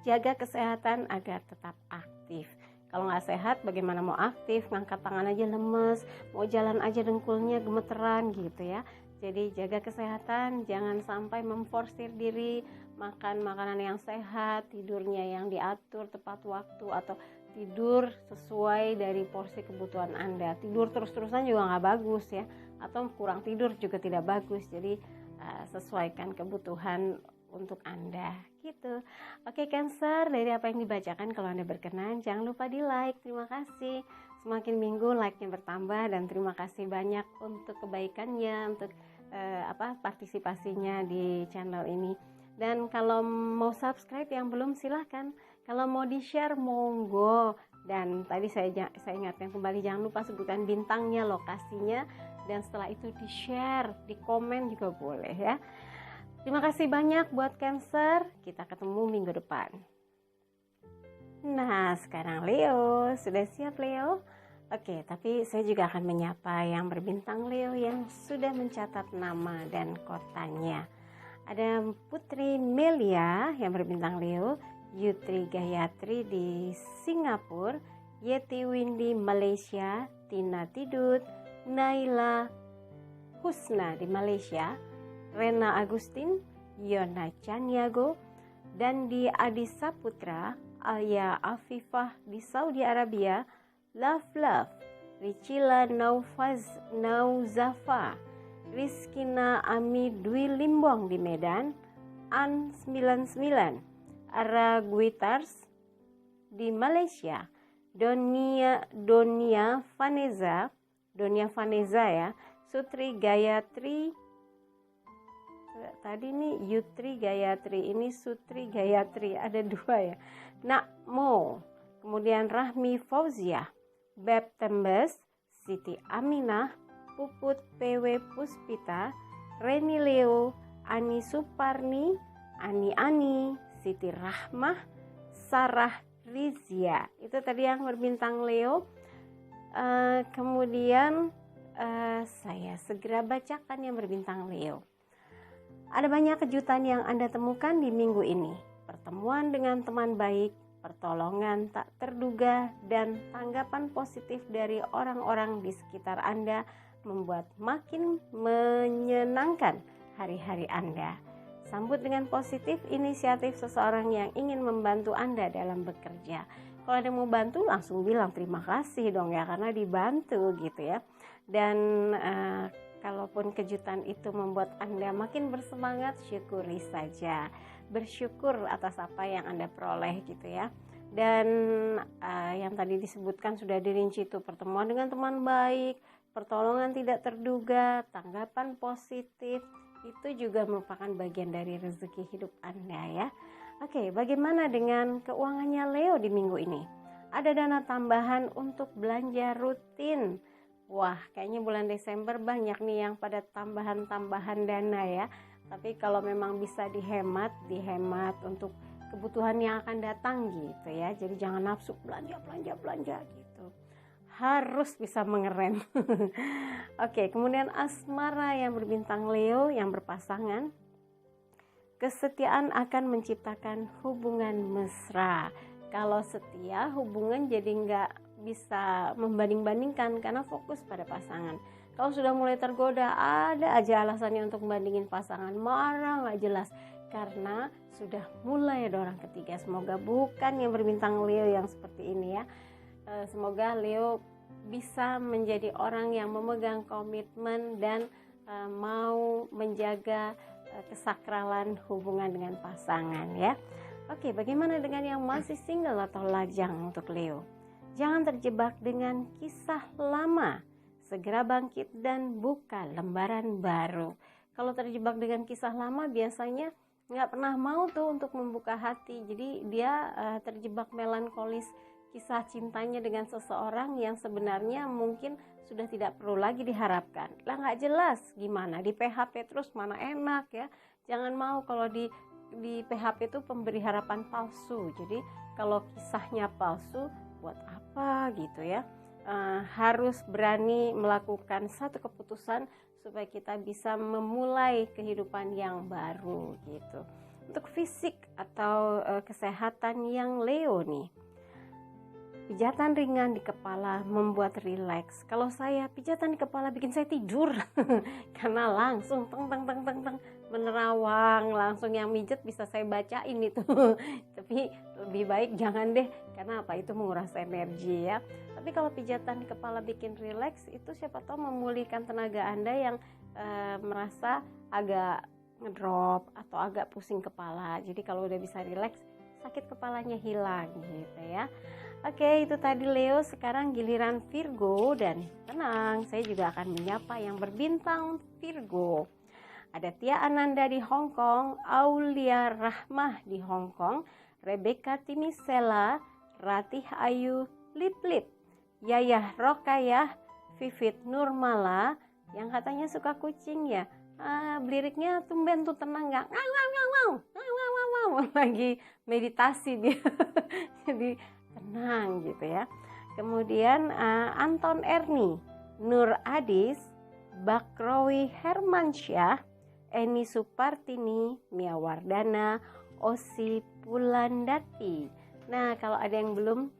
Jaga kesehatan agar tetap aktif. Kalau nggak sehat, bagaimana mau aktif? Ngangkat tangan aja lemes, mau jalan aja dengkulnya gemeteran gitu ya. Jadi jaga kesehatan, jangan sampai memforsir diri, makan makanan yang sehat, tidurnya yang diatur tepat waktu, atau tidur sesuai dari porsi kebutuhan Anda. Tidur terus-terusan juga nggak bagus ya, atau kurang tidur juga tidak bagus. Jadi sesuaikan kebutuhan untuk Anda gitu. Oke Cancer, dari apa yang dibacakan, kalau Anda berkenan jangan lupa di like. Terima kasih. Semakin minggu like-nya bertambah, dan terima kasih banyak untuk kebaikannya, untuk partisipasinya di channel ini. Dan kalau mau subscribe yang belum, silahkan. Kalau mau di share monggo. Dan tadi saya ingatkan kembali, jangan lupa sebutkan bintangnya, lokasinya, dan setelah itu di share, di komen juga boleh ya. Terima kasih banyak buat Cancer. Kita ketemu minggu depan. Nah, sekarang Leo, sudah siap Leo? Oke, tapi saya juga akan menyapa yang berbintang Leo yang sudah mencatat nama dan kotanya. Ada Putri Melia yang berbintang Leo, Yutri Gayatri di Singapura, Yeti Windy Malaysia, Tina Tidut, Naila Husna di Malaysia, Rena Agustin, Yona Chaniago, Dan di Adi Saputra, Alia Afifah di Saudi Arabia, Love, Ricila Nauzafa, Rizkina Ami Dwi Limbong di Medan, An 99, Ara Guitars di Malaysia, Donia Vaneza ya, Sutri Gayatri, tadi nih Yutri Gayatri, ini Sutri Gayatri, ada 2 ya, Nakmo, kemudian Rahmi Fauzia, Beb Tembes, Siti Aminah, Puput PW Puspita, Reni Leo, Ani Suparni, Ani, Siti Rahmah, Sarah Rizia. Itu tadi yang berbintang Leo. Kemudian saya segera bacakan yang berbintang Leo. Ada banyak kejutan yang Anda temukan di minggu ini. Pertemuan dengan teman baik, pertolongan tak terduga, dan tanggapan positif dari orang-orang di sekitar Anda membuat makin menyenangkan hari-hari Anda. Sambut dengan positif inisiatif seseorang yang ingin membantu Anda dalam bekerja. Kalau ada mau bantu, langsung bilang terima kasih dong ya, karena dibantu gitu ya. Dan kalaupun kejutan itu membuat Anda makin bersemangat, syukuri saja. Bersyukur atas apa yang Anda peroleh gitu ya. Dan yang tadi disebutkan sudah dirinci itu, pertemuan dengan teman baik, pertolongan tidak terduga, tanggapan positif, itu juga merupakan bagian dari rezeki hidup Anda ya. Oke, bagaimana dengan keuangannya Leo di minggu ini? Ada dana tambahan untuk belanja rutin. Wah, kayaknya bulan Desember banyak nih yang pada tambahan-tambahan dana ya. Tapi kalau memang bisa dihemat untuk kebutuhan yang akan datang gitu ya. Jadi jangan nafsu belanja gitu. Harus bisa mengerem. Oke, kemudian asmara yang berbintang Leo yang berpasangan. Kesetiaan akan menciptakan hubungan mesra. Kalau setia, hubungan jadi nggak bisa membanding-bandingkan karena fokus pada pasangan. Kalau sudah mulai tergoda, ada aja alasannya untuk membandingin pasangan, marah nggak jelas karena sudah mulai ada orang ketiga. Semoga bukan yang berbintang Leo yang seperti ini ya. Semoga Leo bisa menjadi orang yang memegang komitmen dan mau menjaga kesakralan hubungan dengan pasangan ya. Oke, bagaimana dengan yang masih single atau lajang untuk Leo? Jangan terjebak dengan kisah lama. Segera bangkit dan buka lembaran baru. Kalau terjebak dengan kisah lama biasanya nggak pernah mau tuh untuk membuka hati. Jadi dia terjebak melankolis kisah cintanya dengan seseorang yang sebenarnya mungkin sudah tidak perlu lagi diharapkan. Lah nggak jelas gimana, di PHP terus mana enak ya. Jangan mau kalau di PHP itu pemberi harapan palsu. Jadi kalau kisahnya palsu buat apa gitu ya. Harus berani melakukan satu keputusan supaya kita bisa memulai kehidupan yang baru gitu. Untuk fisik atau kesehatan yang Leo nih, pijatan ringan di kepala membuat rileks. Kalau saya pijatan di kepala bikin saya tidur karena langsung teng menerawang, langsung yang mijet bisa saya bacain itu. Tapi lebih baik jangan deh, karena apa, itu menguras energi ya. Tapi kalau pijatan di kepala bikin rileks, itu siapa tahu memulihkan tenaga Anda yang merasa agak ngedrop atau agak pusing kepala. Jadi kalau udah bisa rileks, sakit kepalanya hilang gitu ya. Oke, itu tadi Leo. Sekarang giliran Virgo, dan tenang, saya juga akan menyapa yang berbintang Virgo. Ada Tia Ananda di Hong Kong, Aulia Rahmah di Hong Kong, Rebecca Timisela, Ratih Ayu Lip, Yayah Rokayah, Vivit Nurmala, yang katanya suka kucing ya. Liriknya tumben tuh tenang, nggak lagi meditasi dia. Jadi tenang gitu ya. Kemudian Anton Erni, Nur Adis, Bakrowi Hermansyah, Eni Supartini, Mia Wardana, Osi Pulandati. Nah, kalau ada yang belum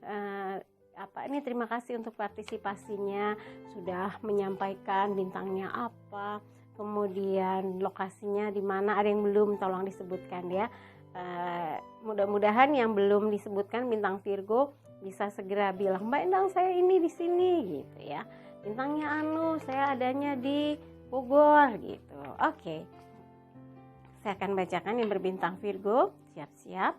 ini terima kasih untuk partisipasinya, sudah menyampaikan bintangnya apa, kemudian lokasinya di mana. Ada yang belum, tolong disebutkan ya. Mudah-mudahan yang belum disebutkan bintang Virgo bisa segera bilang, Mbak Endang saya ini di sini gitu ya. Bintangnya saya adanya di Bogor gitu. Oke. Saya akan bacakan yang berbintang Virgo. Siap-siap.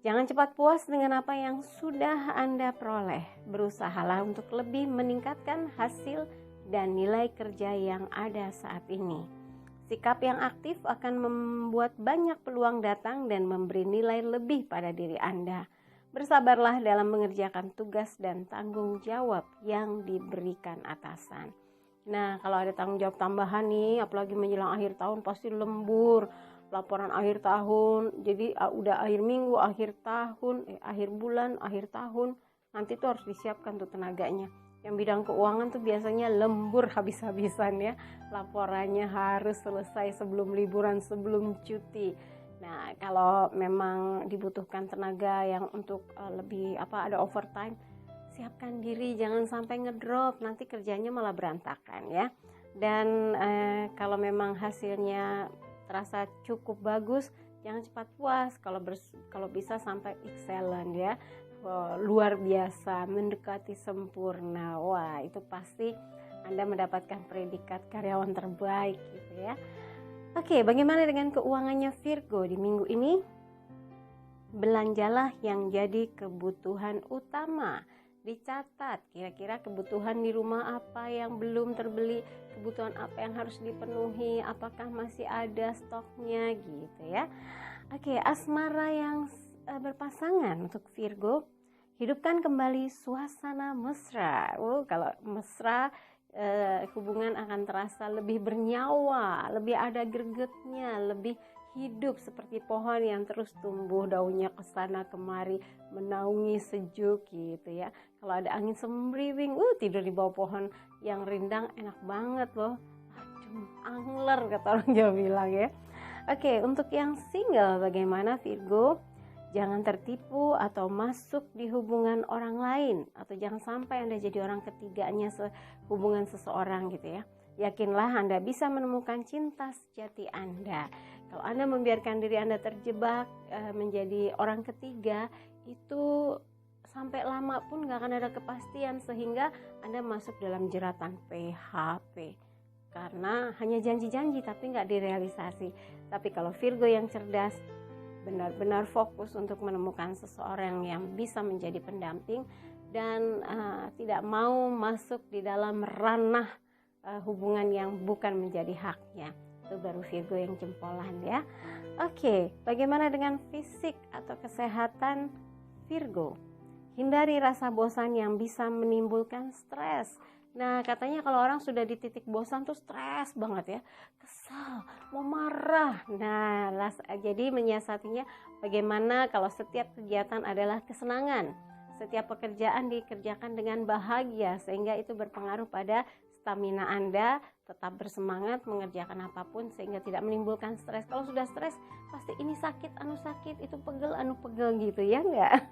Jangan cepat puas dengan apa yang sudah Anda peroleh. Berusahalah untuk lebih meningkatkan hasil dan nilai kerja yang ada saat ini. Sikap yang aktif akan membuat banyak peluang datang dan memberi nilai lebih pada diri Anda. Bersabarlah dalam mengerjakan tugas dan tanggung jawab yang diberikan atasan. Nah, kalau ada tanggung jawab tambahan nih, apalagi menjelang akhir tahun pasti lembur. Laporan akhir tahun, jadi udah akhir minggu, akhir tahun, akhir bulan, akhir tahun, nanti tuh harus disiapkan tuh tenaganya. Yang bidang keuangan tuh biasanya lembur habis-habisan ya, laporannya harus selesai sebelum liburan, sebelum cuti. Nah, kalau memang dibutuhkan tenaga yang untuk lebih ada overtime, siapkan diri, jangan sampai ngedrop, nanti kerjanya malah berantakan ya. Dan kalau memang hasilnya terasa cukup bagus, jangan cepat puas. Kalau bisa sampai excellent ya, luar biasa, mendekati sempurna. Wah, itu pasti Anda mendapatkan predikat karyawan terbaik gitu ya. Oke, bagaimana dengan keuangannya Virgo di minggu ini? Belanjalah yang jadi kebutuhan utama. Dicatat kira-kira kebutuhan di rumah apa yang belum terbeli, kebutuhan apa yang harus dipenuhi, apakah masih ada stoknya gitu ya. Oke, asmara yang berpasangan untuk Virgo, hidupkan kembali suasana mesra. Kalau mesra, hubungan akan terasa lebih bernyawa, lebih ada gregetnya, lebih hidup seperti pohon yang terus tumbuh, daunnya kesana kemari, menaungi sejuk gitu ya. Kalau ada angin semriwing, tidur di bawah pohon yang rindang enak banget loh. Angler kata orang Jawa bilang ya. Oke, untuk yang single bagaimana Virgo? Jangan tertipu atau masuk di hubungan orang lain, atau jangan sampai Anda jadi orang ketiganya hubungan seseorang gitu ya. Yakinlah Anda bisa menemukan cinta sejati Anda. Kalau Anda membiarkan diri Anda terjebak menjadi orang ketiga, itu sampai lama pun gak akan ada kepastian, sehingga Anda masuk dalam jeratan PHP. Karena hanya janji-janji tapi gak direalisasi. Tapi kalau Virgo yang cerdas, benar-benar fokus untuk menemukan seseorang yang bisa menjadi pendamping dan tidak mau masuk di dalam ranah hubungan yang bukan menjadi haknya. Itu baru Virgo yang jempolan ya. Oke, bagaimana dengan fisik atau kesehatan Virgo? Hindari rasa bosan yang bisa menimbulkan stres. Nah, katanya kalau orang sudah di titik bosan tuh stres banget ya, kesal, mau marah. Nah, jadi menyiasatinya bagaimana kalau setiap kegiatan adalah kesenangan. Setiap pekerjaan dikerjakan dengan bahagia, sehingga itu berpengaruh pada stamina Anda, tetap bersemangat mengerjakan apapun sehingga tidak menimbulkan stres. Kalau sudah stres pasti ini sakit, anu sakit, itu pegel, anu pegel gitu ya enggak?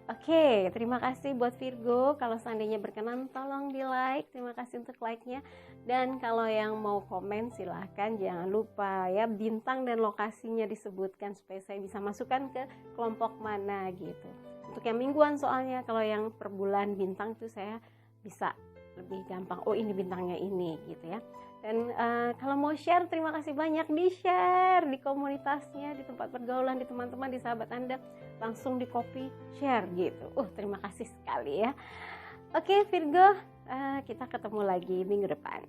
Oke, terima kasih buat Virgo. Kalau seandainya berkenan tolong di like, terima kasih untuk like-nya. Dan kalau yang mau komen silahkan, jangan lupa ya bintang dan lokasinya disebutkan supaya saya bisa masukkan ke kelompok mana gitu. Untuk yang mingguan soalnya, kalau yang per bulan bintang itu saya bisa lebih gampang, oh ini bintangnya ini gitu ya. Dan kalau mau share, terima kasih banyak, di share di komunitasnya, di tempat pergaulan, di teman-teman, di sahabat Anda, langsung di copy share gitu. Terima kasih sekali ya. Oke Virgo, kita ketemu lagi minggu depan.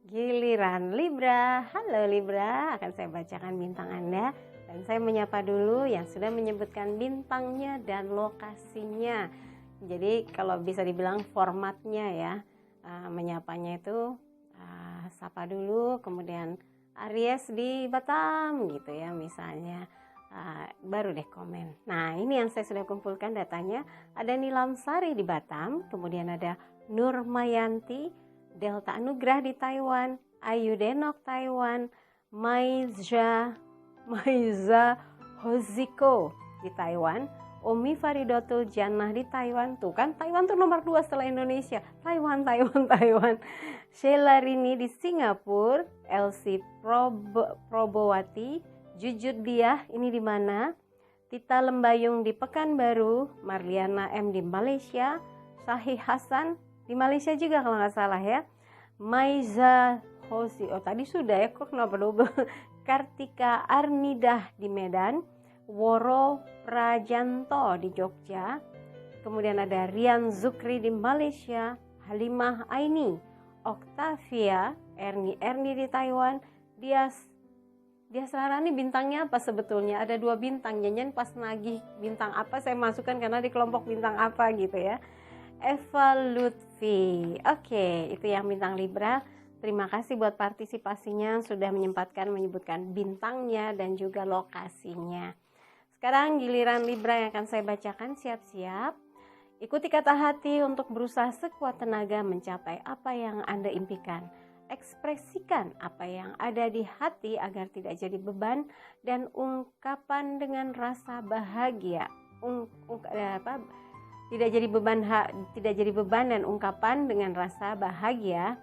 Giliran Libra. Halo Libra, akan saya bacakan bintang Anda dan saya menyapa dulu yang sudah menyebutkan bintangnya dan lokasinya. Jadi kalau bisa dibilang formatnya ya, menyapanya itu sapa dulu, kemudian Aries di Batam gitu ya misalnya, baru deh komen. Nah ini yang saya sudah kumpulkan datanya, ada Nilam Sari di Batam, kemudian ada Nur Mayanti, Delta Anugrah di Taiwan, Ayu Denok Taiwan, Maiza Hoziko di Taiwan, Umi Faridotul Jannah di Taiwan. Tuh kan Taiwan tuh nomor 2 setelah Indonesia. Taiwan. Sheila Rini di Singapura, Elsie Probowati Jujud Diah ini di mana? Tita Lembayung di Pekanbaru, Marliana M di Malaysia, Sahih Hasan di Malaysia juga kalau nggak salah ya. Maiza Hosi, oh tadi sudah ya, kok kenapa double? Kartika Arnidah di Medan, Woro Prajanto di Jogja, kemudian ada Rian Zukri di Malaysia, Halimah Aini, Octavia, Erni di Taiwan, Dias Rarani bintangnya apa sebetulnya? Ada 2 bintang, jangan pas nagih bintang apa saya masukkan karena di kelompok bintang apa gitu ya. Eva Lutfi, oke, itu yang bintang Libra. Terima kasih buat partisipasinya, sudah menyempatkan menyebutkan bintangnya dan juga lokasinya. Sekarang giliran Libra yang akan saya bacakan, siap-siap. Ikuti kata hati untuk berusaha sekuat tenaga mencapai apa yang Anda impikan. Ekspresikan apa yang ada di hati agar tidak jadi beban dan ungkapan dengan rasa bahagia. Tidak jadi beban dan ungkapan dengan rasa bahagia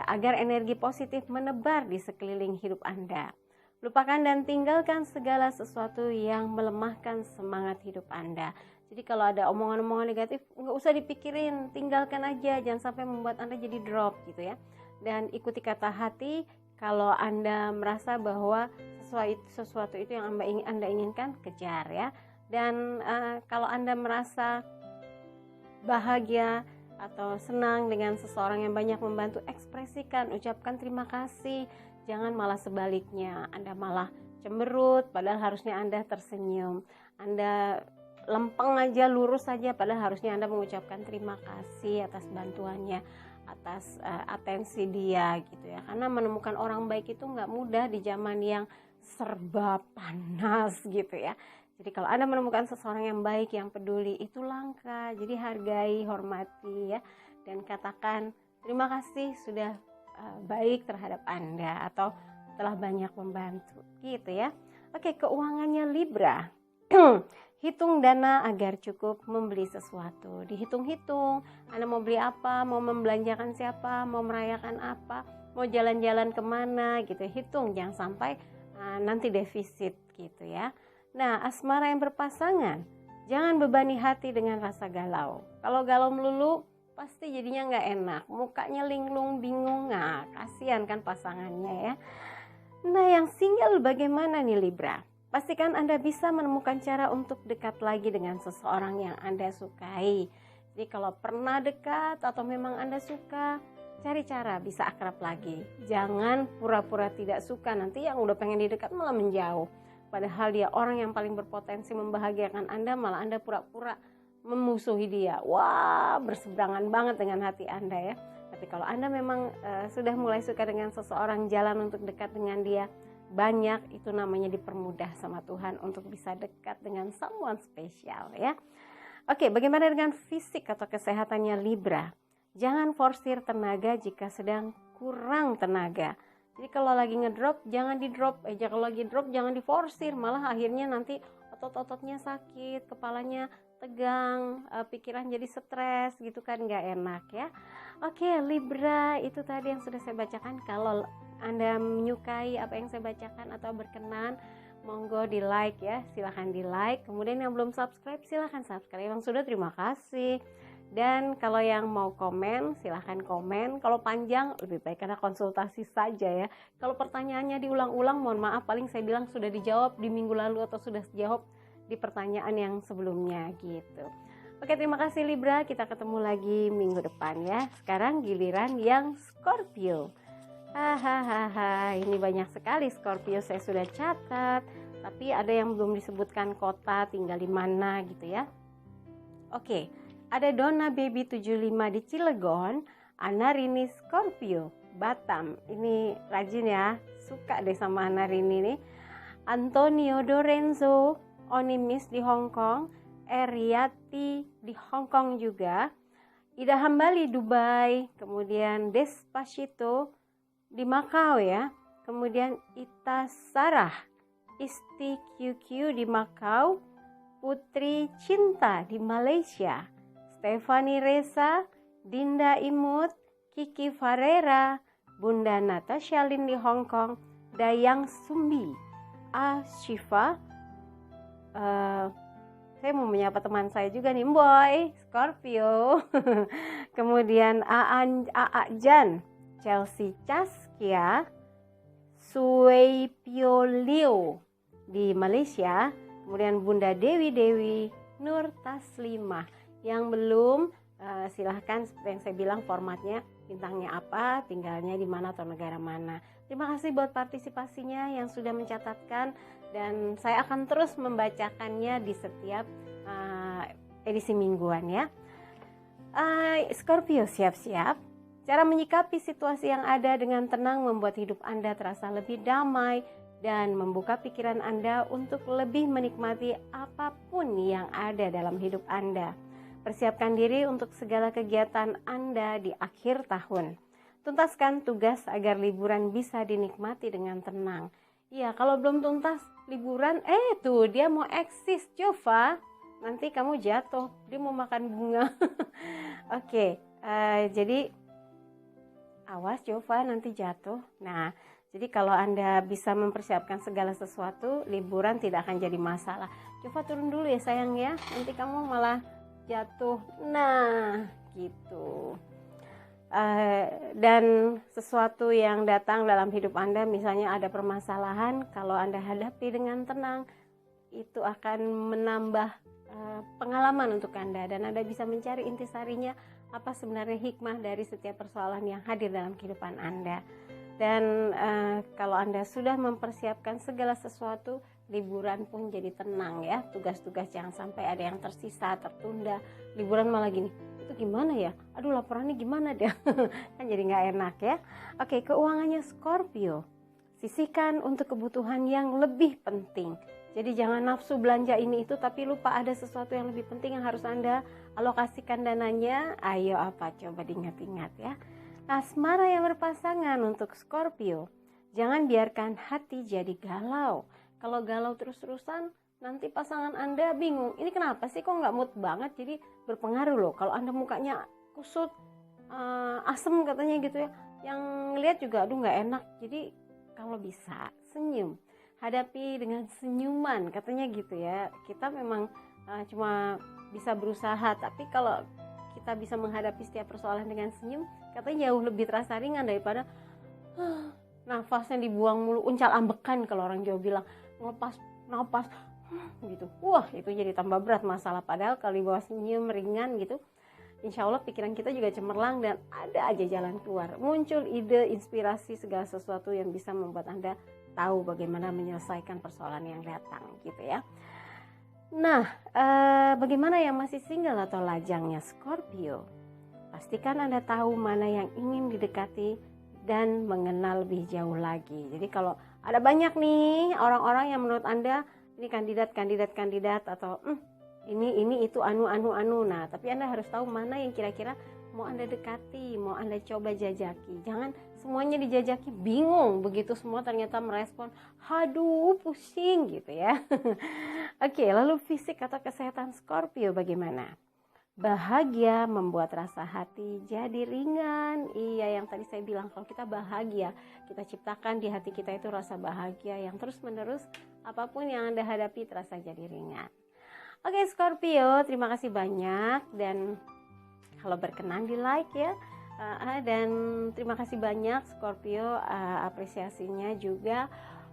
agar energi positif menebar di sekeliling hidup Anda. Lupakan dan tinggalkan segala sesuatu yang melemahkan semangat hidup Anda. Jadi kalau ada omongan-omongan negatif, nggak usah dipikirin, tinggalkan aja, jangan sampai membuat Anda jadi drop gitu ya. Dan ikuti kata hati. Kalau Anda merasa bahwa sesuatu itu yang Anda inginkan, kejar ya. Dan kalau Anda merasa bahagia atau senang dengan seseorang yang banyak membantu, ekspresikan, ucapkan terima kasih. Jangan malah sebaliknya, Anda malah cemberut padahal harusnya Anda tersenyum. Anda lempeng aja, lurus saja padahal harusnya Anda mengucapkan terima kasih atas bantuannya, atas atensi dia gitu ya. Karena menemukan orang baik itu nggak mudah di zaman yang serba panas gitu ya. Jadi kalau Anda menemukan seseorang yang baik, yang peduli, itu langka. Jadi hargai, hormati ya, dan katakan terima kasih sudah baik terhadap Anda atau telah banyak membantu gitu ya. Oke, keuangannya Libra. Hitung dana agar cukup membeli sesuatu. Dihitung-hitung, Anda mau beli apa, mau membelanjakan siapa, mau merayakan apa, mau jalan-jalan kemana gitu. Hitung, jangan sampai nanti defisit gitu ya. Nah, asmara yang berpasangan, jangan bebani hati dengan rasa galau. Kalau galau melulu, pasti jadinya nggak enak. Mukanya linglung, bingung, nah kasihan kan pasangannya ya. Nah, yang single bagaimana nih Libra? Pastikan Anda bisa menemukan cara untuk dekat lagi dengan seseorang yang Anda sukai. Jadi kalau pernah dekat atau memang Anda suka, cari cara bisa akrab lagi. Jangan pura-pura tidak suka, nanti yang udah pengen didekat malah menjauh. Padahal dia orang yang paling berpotensi membahagiakan Anda, malah Anda pura-pura memusuhi dia. Wah, berseberangan banget dengan hati Anda ya. Tapi kalau Anda memang sudah mulai suka dengan seseorang, jalan untuk dekat dengan dia banyak, itu namanya dipermudah sama Tuhan untuk bisa dekat dengan someone spesial ya. Oke, bagaimana dengan fisik atau kesehatannya Libra? Jangan forsir tenaga jika sedang kurang tenaga. Jadi kalau lagi ngedrop, jangan di-drop aja. Kalau lagi drop, jangan diforsir. Malah akhirnya nanti otot-ototnya sakit, kepalanya tegang, pikiran jadi stres gitu kan, nggak enak ya. Oke, Libra, itu tadi yang sudah saya bacakan. Kalau Anda menyukai apa yang saya bacakan atau berkenan, monggo di like ya, silahkan di like. Kemudian yang belum subscribe, silahkan subscribe. Yang sudah, terima kasih. Dan kalau yang mau komen, silahkan komen. Kalau panjang, lebih baik karena konsultasi saja ya. Kalau pertanyaannya diulang-ulang, mohon maaf, paling saya bilang sudah dijawab di minggu lalu atau sudah dijawab di pertanyaan yang sebelumnya gitu. Oke, terima kasih Libra, kita ketemu lagi minggu depan ya. Sekarang giliran yang Scorpio. Hahaha, ini banyak sekali Scorpio saya sudah catat, tapi ada yang belum disebutkan kota, tinggal di mana gitu ya. Oke, ada Donna Baby 75 di Cilegon, Ana Rini Scorpio, Batam. Ini rajin ya, suka deh sama Ana Rini nih. Antonio Dorenzo, Onimis di Hong Kong, Eriati di Hong Kong juga, Ida Hambali Dubai, kemudian Despacito di Macau ya, kemudian Ita Sarah Isti QQ di Macau, Putri Cinta di Malaysia, Stefani Reza, Dinda Imut, Kiki Farera, Bunda Natasha Lin di Hong Kong, Dayang Sumbi, Ashifa. Saya mau menyapa teman saya juga nih, Boy Scorpio. Kemudian Aa Jan, Chelsea Chaskia, Sui Piolio di Malaysia. Kemudian Bunda Dewi Nur Taslimah. Yang belum, silahkan seperti yang saya bilang formatnya, bintangnya apa, tinggalnya di mana atau negara mana. Terima kasih buat partisipasinya yang sudah mencatatkan, dan saya akan terus membacakannya di setiap edisi mingguan ya. Scorpio, siap-siap. Cara menyikapi situasi yang ada dengan tenang membuat hidup Anda terasa lebih damai dan membuka pikiran Anda untuk lebih menikmati apapun yang ada dalam hidup Anda. Persiapkan diri untuk segala kegiatan Anda di akhir tahun. Tuntaskan tugas agar liburan bisa dinikmati dengan tenang. Iya, kalau belum tuntas liburan, tuh dia mau eksis, coba. Nanti kamu jatuh, dia mau makan bunga. Oke, jadi awas coba nanti jatuh. Nah, jadi kalau Anda bisa mempersiapkan segala sesuatu, liburan tidak akan jadi masalah. Coba turun dulu ya sayang ya, nanti kamu malah jatuh. Nah, gitu. Dan sesuatu yang datang dalam hidup Anda, misalnya ada permasalahan, kalau Anda hadapi dengan tenang, itu akan menambah pengalaman untuk Anda, dan Anda bisa mencari intisarinya apa sebenarnya hikmah dari setiap persoalan yang hadir dalam kehidupan Anda. Dan kalau Anda sudah mempersiapkan segala sesuatu, liburan pun jadi tenang ya. Tugas-tugas jangan sampai ada yang tersisa, tertunda. Liburan malah gini, itu gimana ya? Aduh, laporannya gimana deh? Kan jadi nggak enak ya. Oke, keuangannya Scorpio. Sisihkan untuk kebutuhan yang lebih penting. Jadi jangan nafsu belanja ini itu tapi lupa ada sesuatu yang lebih penting yang harus Anda alokasikan dananya. Ayo apa? Coba diingat-ingat ya. Asmara yang berpasangan untuk Scorpio. Jangan biarkan hati jadi galau. Kalau galau terus-terusan, nanti pasangan Anda bingung. Ini kenapa sih kok nggak mood banget? Jadi berpengaruh loh. Kalau Anda mukanya kusut, asem katanya gitu ya. Yang lihat juga aduh nggak enak. Jadi kalau bisa senyum. Hadapi dengan senyuman, katanya gitu ya. Kita memang cuma bisa berusaha, tapi kalau kita bisa menghadapi setiap persoalan dengan senyum, katanya jauh lebih terasa ringan daripada nafasnya dibuang mulu, uncal ambekan kalau orang Jawa bilang, ngelepas napas gitu. Wah, itu jadi tambah berat masalah. Padahal kalau dibawa senyum ringan gitu, insya Allah pikiran kita juga cemerlang dan ada aja jalan keluar. Muncul ide, inspirasi, segala sesuatu yang bisa membuat Anda tahu bagaimana menyelesaikan persoalan yang datang gitu ya. Nah, bagaimana yang masih single atau lajangnya Scorpio? Pastikan Anda tahu mana yang ingin didekati dan mengenal lebih jauh lagi. Jadi kalau ada banyak nih orang-orang yang menurut Anda ini kandidat atau ini itu anu. Nah, tapi Anda harus tahu mana yang kira-kira mau Anda dekati, mau Anda coba jajaki. Jangan semuanya dijajaki, bingung begitu semua ternyata merespon, aduh pusing gitu ya. Oke, lalu fisik atau kesehatan Scorpio bagaimana? Bahagia membuat rasa hati jadi ringan. Iya, yang tadi saya bilang, kalau kita bahagia, kita ciptakan di hati kita itu rasa bahagia yang terus menerus, apapun yang Anda hadapi terasa jadi ringan. Oke Scorpio, terima kasih banyak, dan kalau berkenan di like ya. Dan terima kasih banyak Scorpio, apresiasinya juga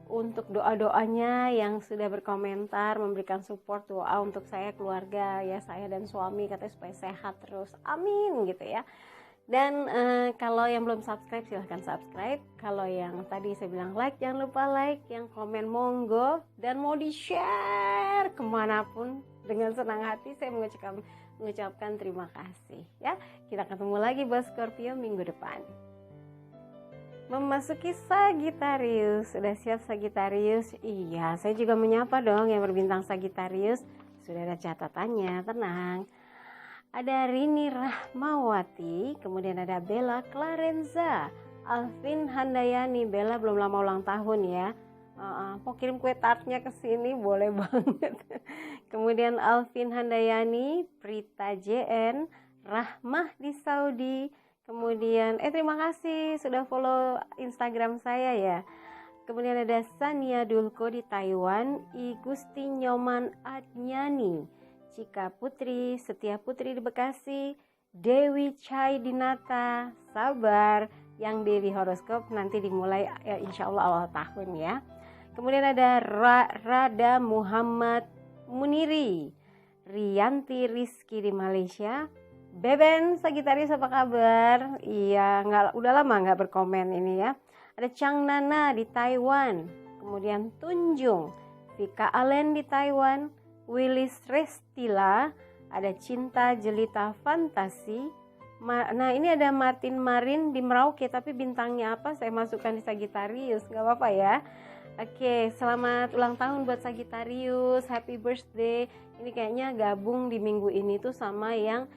untuk doa-doanya yang sudah berkomentar, memberikan support doa untuk saya, keluarga ya, saya dan suami, katanya supaya sehat terus, amin gitu ya. Dan kalau yang belum subscribe silahkan subscribe. Kalau yang tadi saya bilang like, jangan lupa like. Yang komen monggo, dan mau di share kemanapun dengan senang hati saya mengucapkan terima kasih ya. Kita ketemu lagi buat Scorpio minggu depan. Memasuki Sagittarius. Sudah siap Sagittarius? Iya, saya juga menyapa dong yang berbintang Sagittarius. Sudah ada catatannya, tenang. Ada Rini Rahmawati, kemudian ada Bella Clarenza, Alvin Handayani. Bella belum lama ulang tahun ya. Mau kirim kue tartnya ke sini boleh banget. Kemudian Alvin Handayani, Prita JN, Rahmah di Saudi. Kemudian terima kasih sudah follow Instagram saya ya. Kemudian ada Sania Dulko di Taiwan, I Gusti Nyoman Adnyani, Cika Putri, Setia Putri di Bekasi, Dewi Chai Dinata, sabar, yang daily horoskop nanti dimulai ya, insya Allah awal tahun ya. Kemudian ada Rada Muhammad Muniri, Rianti Rizky di Malaysia, Beben Sagitarius apa kabar? Iya, udah lama nggak berkomen ini ya. Ada Chang Nana di Taiwan, kemudian Tunjung, Vika Allen di Taiwan, Willis Restila, ada Cinta Jelita Fantasi. Nah ini ada Martin Marin di Merauke, tapi bintangnya apa saya masukkan di Sagittarius, nggak apa-apa ya. Oke, selamat ulang tahun buat Sagittarius, happy birthday. Ini kayaknya gabung di minggu ini tuh sama yang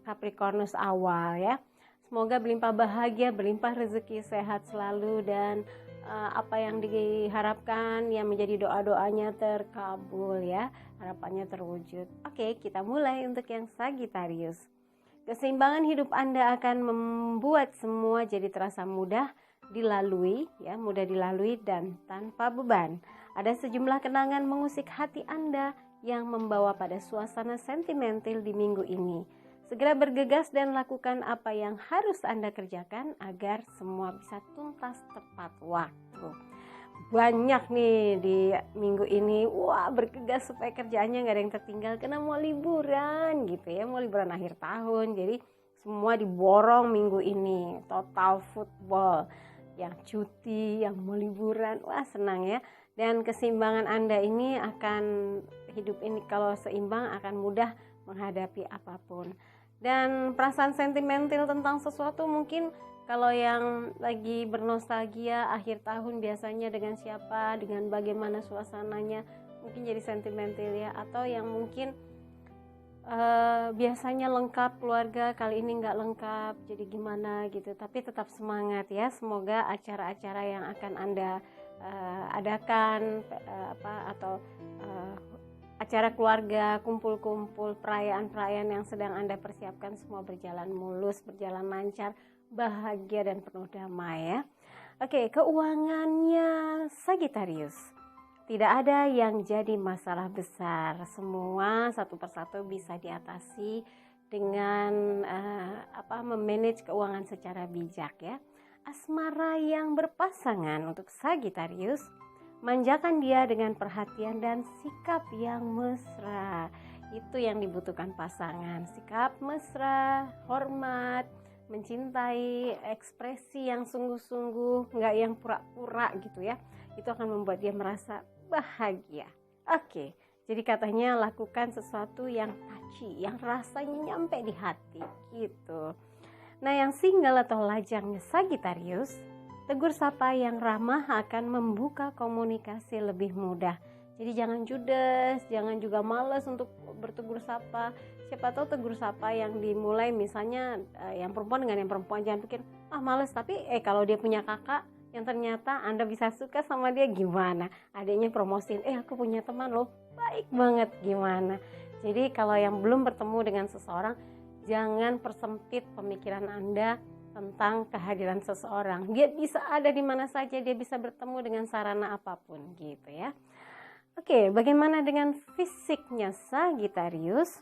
Capricornus awal ya. Semoga berlimpah bahagia, berlimpah rezeki, sehat selalu, dan apa yang diharapkan yang menjadi doa-doanya terkabul ya, harapannya terwujud. Oke, kita mulai untuk yang Sagittarius. Keseimbangan hidup Anda akan membuat semua jadi terasa mudah dilalui ya, mudah dilalui dan tanpa beban. Ada sejumlah kenangan mengusik hati Anda yang membawa pada suasana sentimental di minggu ini. Segera bergegas dan lakukan apa yang harus Anda kerjakan agar semua bisa tuntas tepat waktu. Banyak nih di minggu ini, wah bergegas supaya kerjaannya nggak ada yang tertinggal karena mau liburan gitu ya, mau liburan akhir tahun. Jadi semua diborong minggu ini, total football, yang cuti, yang mau liburan, wah senang ya. Dan keseimbangan Anda ini akan, hidup ini kalau seimbang akan mudah menghadapi apapun. Dan perasaan sentimental tentang sesuatu, mungkin kalau yang lagi bernostalgia akhir tahun biasanya dengan siapa, dengan bagaimana suasananya, mungkin jadi sentimental ya. Atau yang mungkin biasanya lengkap keluarga, kali ini nggak lengkap, jadi gimana gitu. Tapi tetap semangat ya, semoga acara-acara yang akan Anda adakan acara keluarga, kumpul-kumpul, perayaan-perayaan yang sedang Anda persiapkan semua berjalan mulus, berjalan lancar, bahagia dan penuh damai ya. Oke, keuangannya Sagittarius. Tidak ada yang jadi masalah besar, semua satu persatu bisa diatasi dengan memanage keuangan secara bijak ya. Asmara yang berpasangan untuk Sagittarius, manjakan dia dengan perhatian dan sikap yang mesra. Itu yang dibutuhkan pasangan, sikap mesra, hormat, mencintai, ekspresi yang sungguh-sungguh, nggak yang pura-pura gitu ya. Itu akan membuat dia merasa bahagia. Oke, jadi katanya lakukan sesuatu yang touchy, yang rasanya nyampe di hati gitu. Nah, yang single atau lajangnya Sagittarius, tegur sapa yang ramah akan membuka komunikasi lebih mudah. Jadi jangan judes, jangan juga malas untuk bertegur sapa. Siapa tahu tegur sapa yang dimulai misalnya yang perempuan dengan yang perempuan, jangan pikir malas, tapi kalau dia punya kakak yang ternyata Anda bisa suka sama dia, gimana? Adanya promosiin, aku punya teman loh, baik banget, gimana? Jadi kalau yang belum bertemu dengan seseorang, jangan persempit pemikiran Anda tentang kehadiran seseorang. Dia bisa ada di mana saja, dia bisa bertemu dengan sarana apapun gitu ya. Oke, bagaimana dengan fisiknya Sagittarius?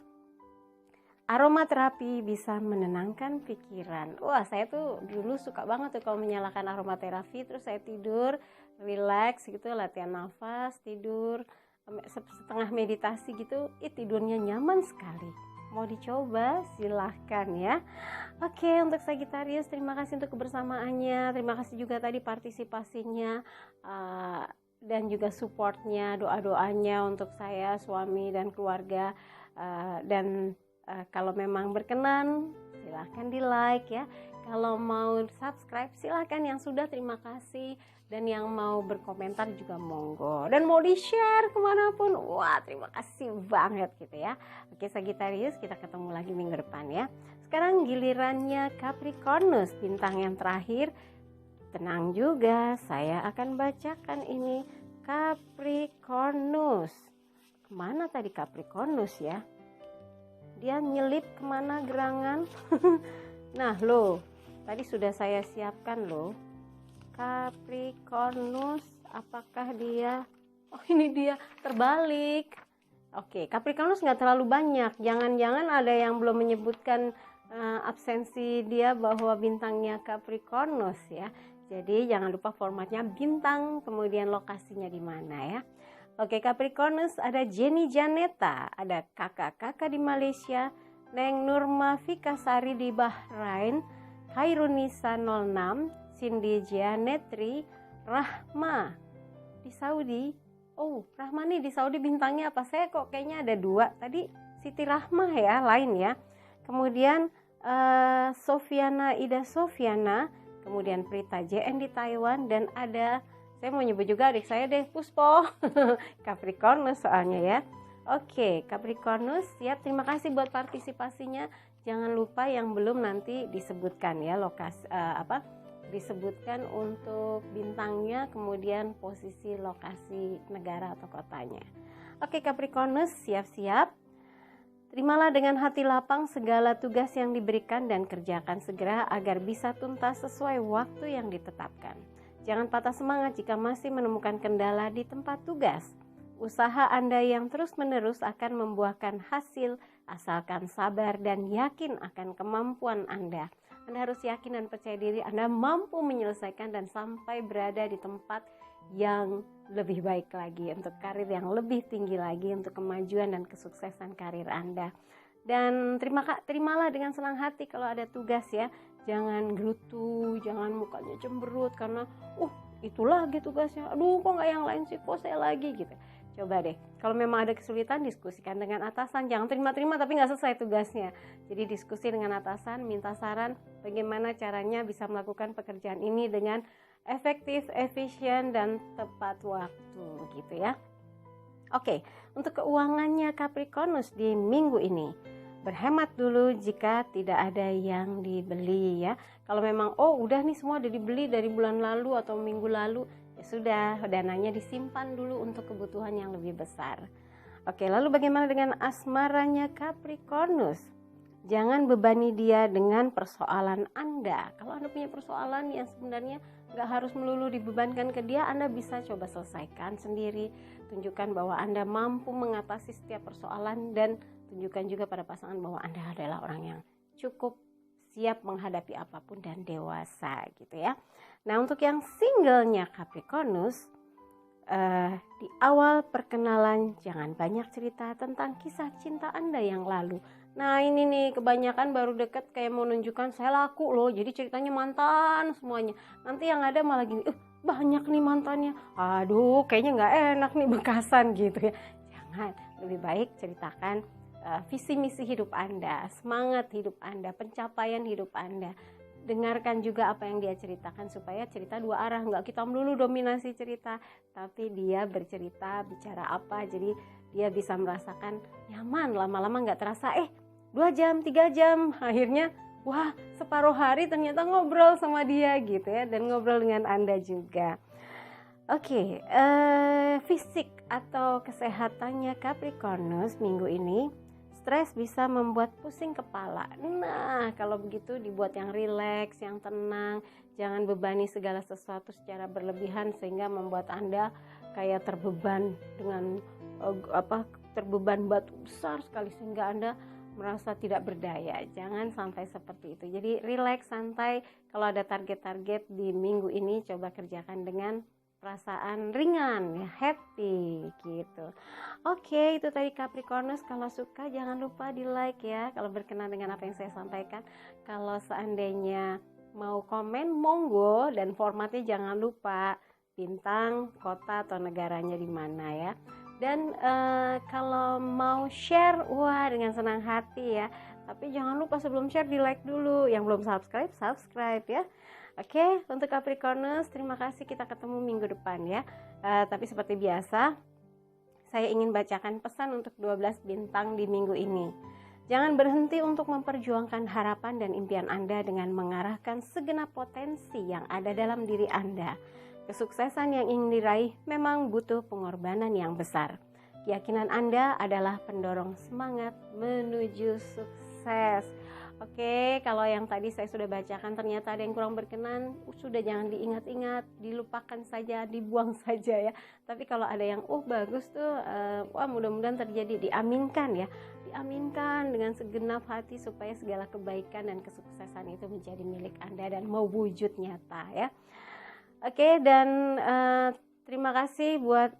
Aromaterapi bisa menenangkan pikiran. Wah, saya tuh dulu suka banget tuh kalau menyalakan aromaterapi, terus saya tidur, relax gitu, latihan nafas, tidur, setengah meditasi gitu, tidurnya nyaman sekali. Mau dicoba silahkan ya. Oke, untuk Sagittarius terima kasih untuk kebersamaannya, terima kasih juga tadi partisipasinya dan juga supportnya, doa-doanya untuk saya, suami dan keluarga. Dan kalau memang berkenan silahkan di like ya. Kalau mau subscribe silahkan, yang sudah terima kasih, dan yang mau berkomentar juga monggo, dan mau di share kemanapun, wah terima kasih banget gitu ya. Oke Sagittarius, kita ketemu lagi minggu depan ya. Sekarang gilirannya Capricornus, bintang yang terakhir. Tenang juga, saya akan bacakan ini Capricornus. Kemana tadi Capricornus ya? Dia nyelip kemana gerangan? Nah loh, tadi sudah saya siapkan loh. Capricornus, apakah dia, oh ini dia terbalik. Oke, Capricornus nggak terlalu banyak, jangan-jangan ada yang belum menyebutkan absensi dia bahwa bintangnya Capricornus ya. Jadi jangan lupa formatnya bintang, kemudian lokasinya di mana ya. Oke, Capricornus ada Jenny Janeta, ada kakak-kakak di Malaysia, Neng Nurma Fikasari di Bahrain, Khairunisa 06, Cindy Gianetri, Rahma di Saudi. Oh, Rahma nih di Saudi bintangnya apa? Saya kok kayaknya ada 2. Tadi Siti Rahma ya, lain ya. Kemudian Sofiana Ida Sofiana, kemudian Prita JN di Taiwan, dan ada, saya mau nyebut juga adik saya deh, Puspo. Capricornus soalnya ya. Oke, Capricornus siap. Terima kasih buat partisipasinya. Jangan lupa yang belum nanti disebutkan ya lokasi disebutkan untuk bintangnya, kemudian posisi lokasi negara atau kotanya. Oke, Capricornus siap-siap. Terimalah dengan hati lapang segala tugas yang diberikan dan kerjakan segera agar bisa tuntas sesuai waktu yang ditetapkan. Jangan patah semangat jika masih menemukan kendala di tempat tugas. Usaha Anda yang terus-menerus akan membuahkan hasil asalkan sabar dan yakin akan kemampuan Anda. Anda harus yakin dan percaya diri Anda mampu menyelesaikan dan sampai berada di tempat yang lebih baik lagi, untuk karir yang lebih tinggi lagi, untuk kemajuan dan kesuksesan karir Anda. Dan terimalah dengan senang hati kalau ada tugas ya. Jangan gerutu, jangan mukanya cemberut karena itu lagi tugasnya. Aduh, kok nggak yang lain sih, kok saya lagi gitu. Coba deh, kalau memang ada kesulitan diskusikan dengan atasan. Jangan terima-terima tapi nggak selesai tugasnya. Jadi diskusi dengan atasan, minta saran bagaimana caranya bisa melakukan pekerjaan ini dengan efektif, efisien, dan tepat waktu gitu ya. Oke, untuk keuangannya Capricornus di minggu ini, berhemat dulu jika tidak ada yang dibeli ya. Kalau memang udah nih semua udah dibeli dari bulan lalu atau minggu lalu, ya sudah, dananya disimpan dulu untuk kebutuhan yang lebih besar. Oke, lalu bagaimana dengan asmaranya Capricornus? Jangan bebani dia dengan persoalan Anda. Kalau Anda punya persoalan yang sebenarnya nggak harus melulu dibebankan ke dia, Anda bisa coba selesaikan sendiri. Tunjukkan bahwa Anda mampu mengatasi setiap persoalan, dan tunjukkan juga pada pasangan bahwa Anda adalah orang yang cukup siap menghadapi apapun dan dewasa gitu ya. Nah, untuk yang singlenya Capricornus, di awal perkenalan jangan banyak cerita tentang kisah cinta Anda yang lalu. Nah ini nih, kebanyakan baru deket kayak mau nunjukkan saya laku loh, jadi ceritanya mantan semuanya. Nanti yang ada malah gini, banyak nih mantannya, aduh kayaknya nggak enak nih bekasan gitu ya. Jangan, lebih baik ceritakan visi misi hidup Anda, semangat hidup Anda, pencapaian hidup Anda. Dengarkan juga apa yang dia ceritakan supaya cerita dua arah, nggak kita melulu dominasi cerita, tapi dia bercerita bicara apa, jadi dia bisa merasakan nyaman. Lama-lama nggak terasa 2 jam 3 jam, akhirnya wah separuh hari ternyata ngobrol sama dia gitu ya, dan ngobrol dengan Anda juga. Oke, fisik atau kesehatannya Capricornus minggu ini, stres bisa membuat pusing kepala. Nah, kalau begitu dibuat yang rileks, yang tenang. Jangan bebani segala sesuatu secara berlebihan sehingga membuat Anda kayak terbeban dengan terbeban batu besar sekali sehingga Anda merasa tidak berdaya. Jangan sampai seperti itu. Jadi rileks, santai. Kalau ada target-target di minggu ini, coba kerjakan dengan perasaan ringan, ya, happy gitu. Oke, itu tadi Capricornus. Kalau suka jangan lupa di like ya, kalau berkenan dengan apa yang saya sampaikan. Kalau seandainya mau komen, monggo, dan formatnya jangan lupa bintang, kota atau negaranya di mana ya. Dan kalau mau share, wah dengan senang hati ya. Tapi jangan lupa sebelum share di like dulu. Yang belum subscribe, subscribe ya. Oke, untuk Capricornus, terima kasih, kita ketemu minggu depan ya. Tapi seperti biasa, saya ingin bacakan pesan untuk 12 bintang di minggu ini. Jangan berhenti untuk memperjuangkan harapan dan impian Anda dengan mengarahkan segenap potensi yang ada dalam diri Anda. Kesuksesan yang ingin diraih memang butuh pengorbanan yang besar. Keyakinan Anda adalah pendorong semangat menuju sukses. Oke, kalau yang tadi saya sudah bacakan ternyata ada yang kurang berkenan, sudah jangan diingat-ingat, dilupakan saja, dibuang saja ya. Tapi kalau ada yang bagus tuh, wah mudah-mudahan terjadi, diaminkan ya. Diaminkan dengan segenap hati supaya segala kebaikan dan kesuksesan itu menjadi milik Anda dan mewujud nyata ya. Oke, dan terima kasih buat,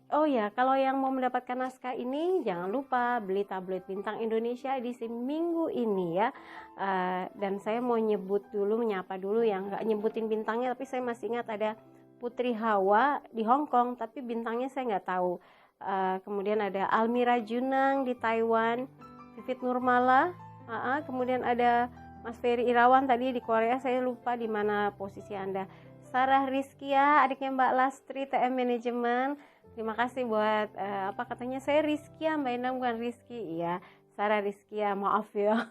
kalau yang mau mendapatkan naskah ini jangan lupa beli tabloid Bintang Indonesia edisi minggu ini ya. Dan saya mau menyapa dulu yang nggak nyebutin bintangnya, tapi saya masih ingat ada Putri Hawa di Hong Kong, tapi bintangnya saya nggak tahu. Kemudian ada Almira Junang di Taiwan, Vivit Nurmala, kemudian ada Mas Ferry Irawan tadi di Korea, saya lupa di mana posisi Anda. Sarah Rizkia, adiknya Mbak Lastri TM Manajemen. Terima kasih buat katanya saya Rizkia, Mbak Endang bukan Rizky. Iya, Sarah Rizkia, maaf ya.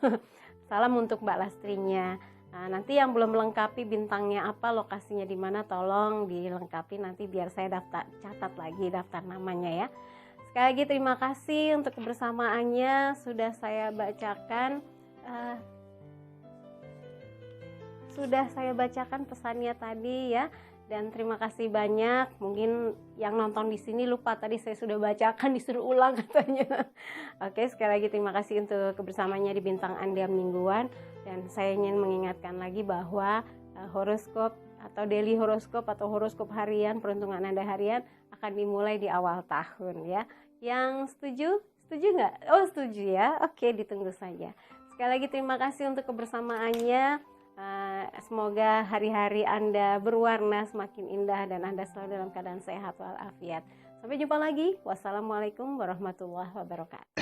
Salam untuk Mbak Lastrinya. Nah, nanti yang belum melengkapi bintangnya apa, lokasinya di mana, tolong dilengkapi nanti biar saya catat lagi daftar namanya ya. Sekali lagi terima kasih untuk kebersamaannya, sudah saya bacakan. Sudah saya bacakan pesannya tadi ya, dan terima kasih banyak. Mungkin yang nonton di sini lupa tadi saya sudah bacakan, disuruh ulang katanya. Oke, sekali lagi terima kasih untuk kebersamaannya di Bintang Anda Mingguan, dan saya ingin mengingatkan lagi bahwa horoskop atau daily horoskop atau horoskop harian, peruntungan Anda harian akan dimulai di awal tahun ya. Yang setuju nggak? Oh, setuju ya. Oke, ditunggu saja. Sekali lagi terima kasih untuk kebersamaannya. Semoga hari-hari Anda berwarna semakin indah dan Anda selalu dalam keadaan sehat walafiat. Sampai jumpa lagi. Wassalamualaikum warahmatullahi wabarakatuh.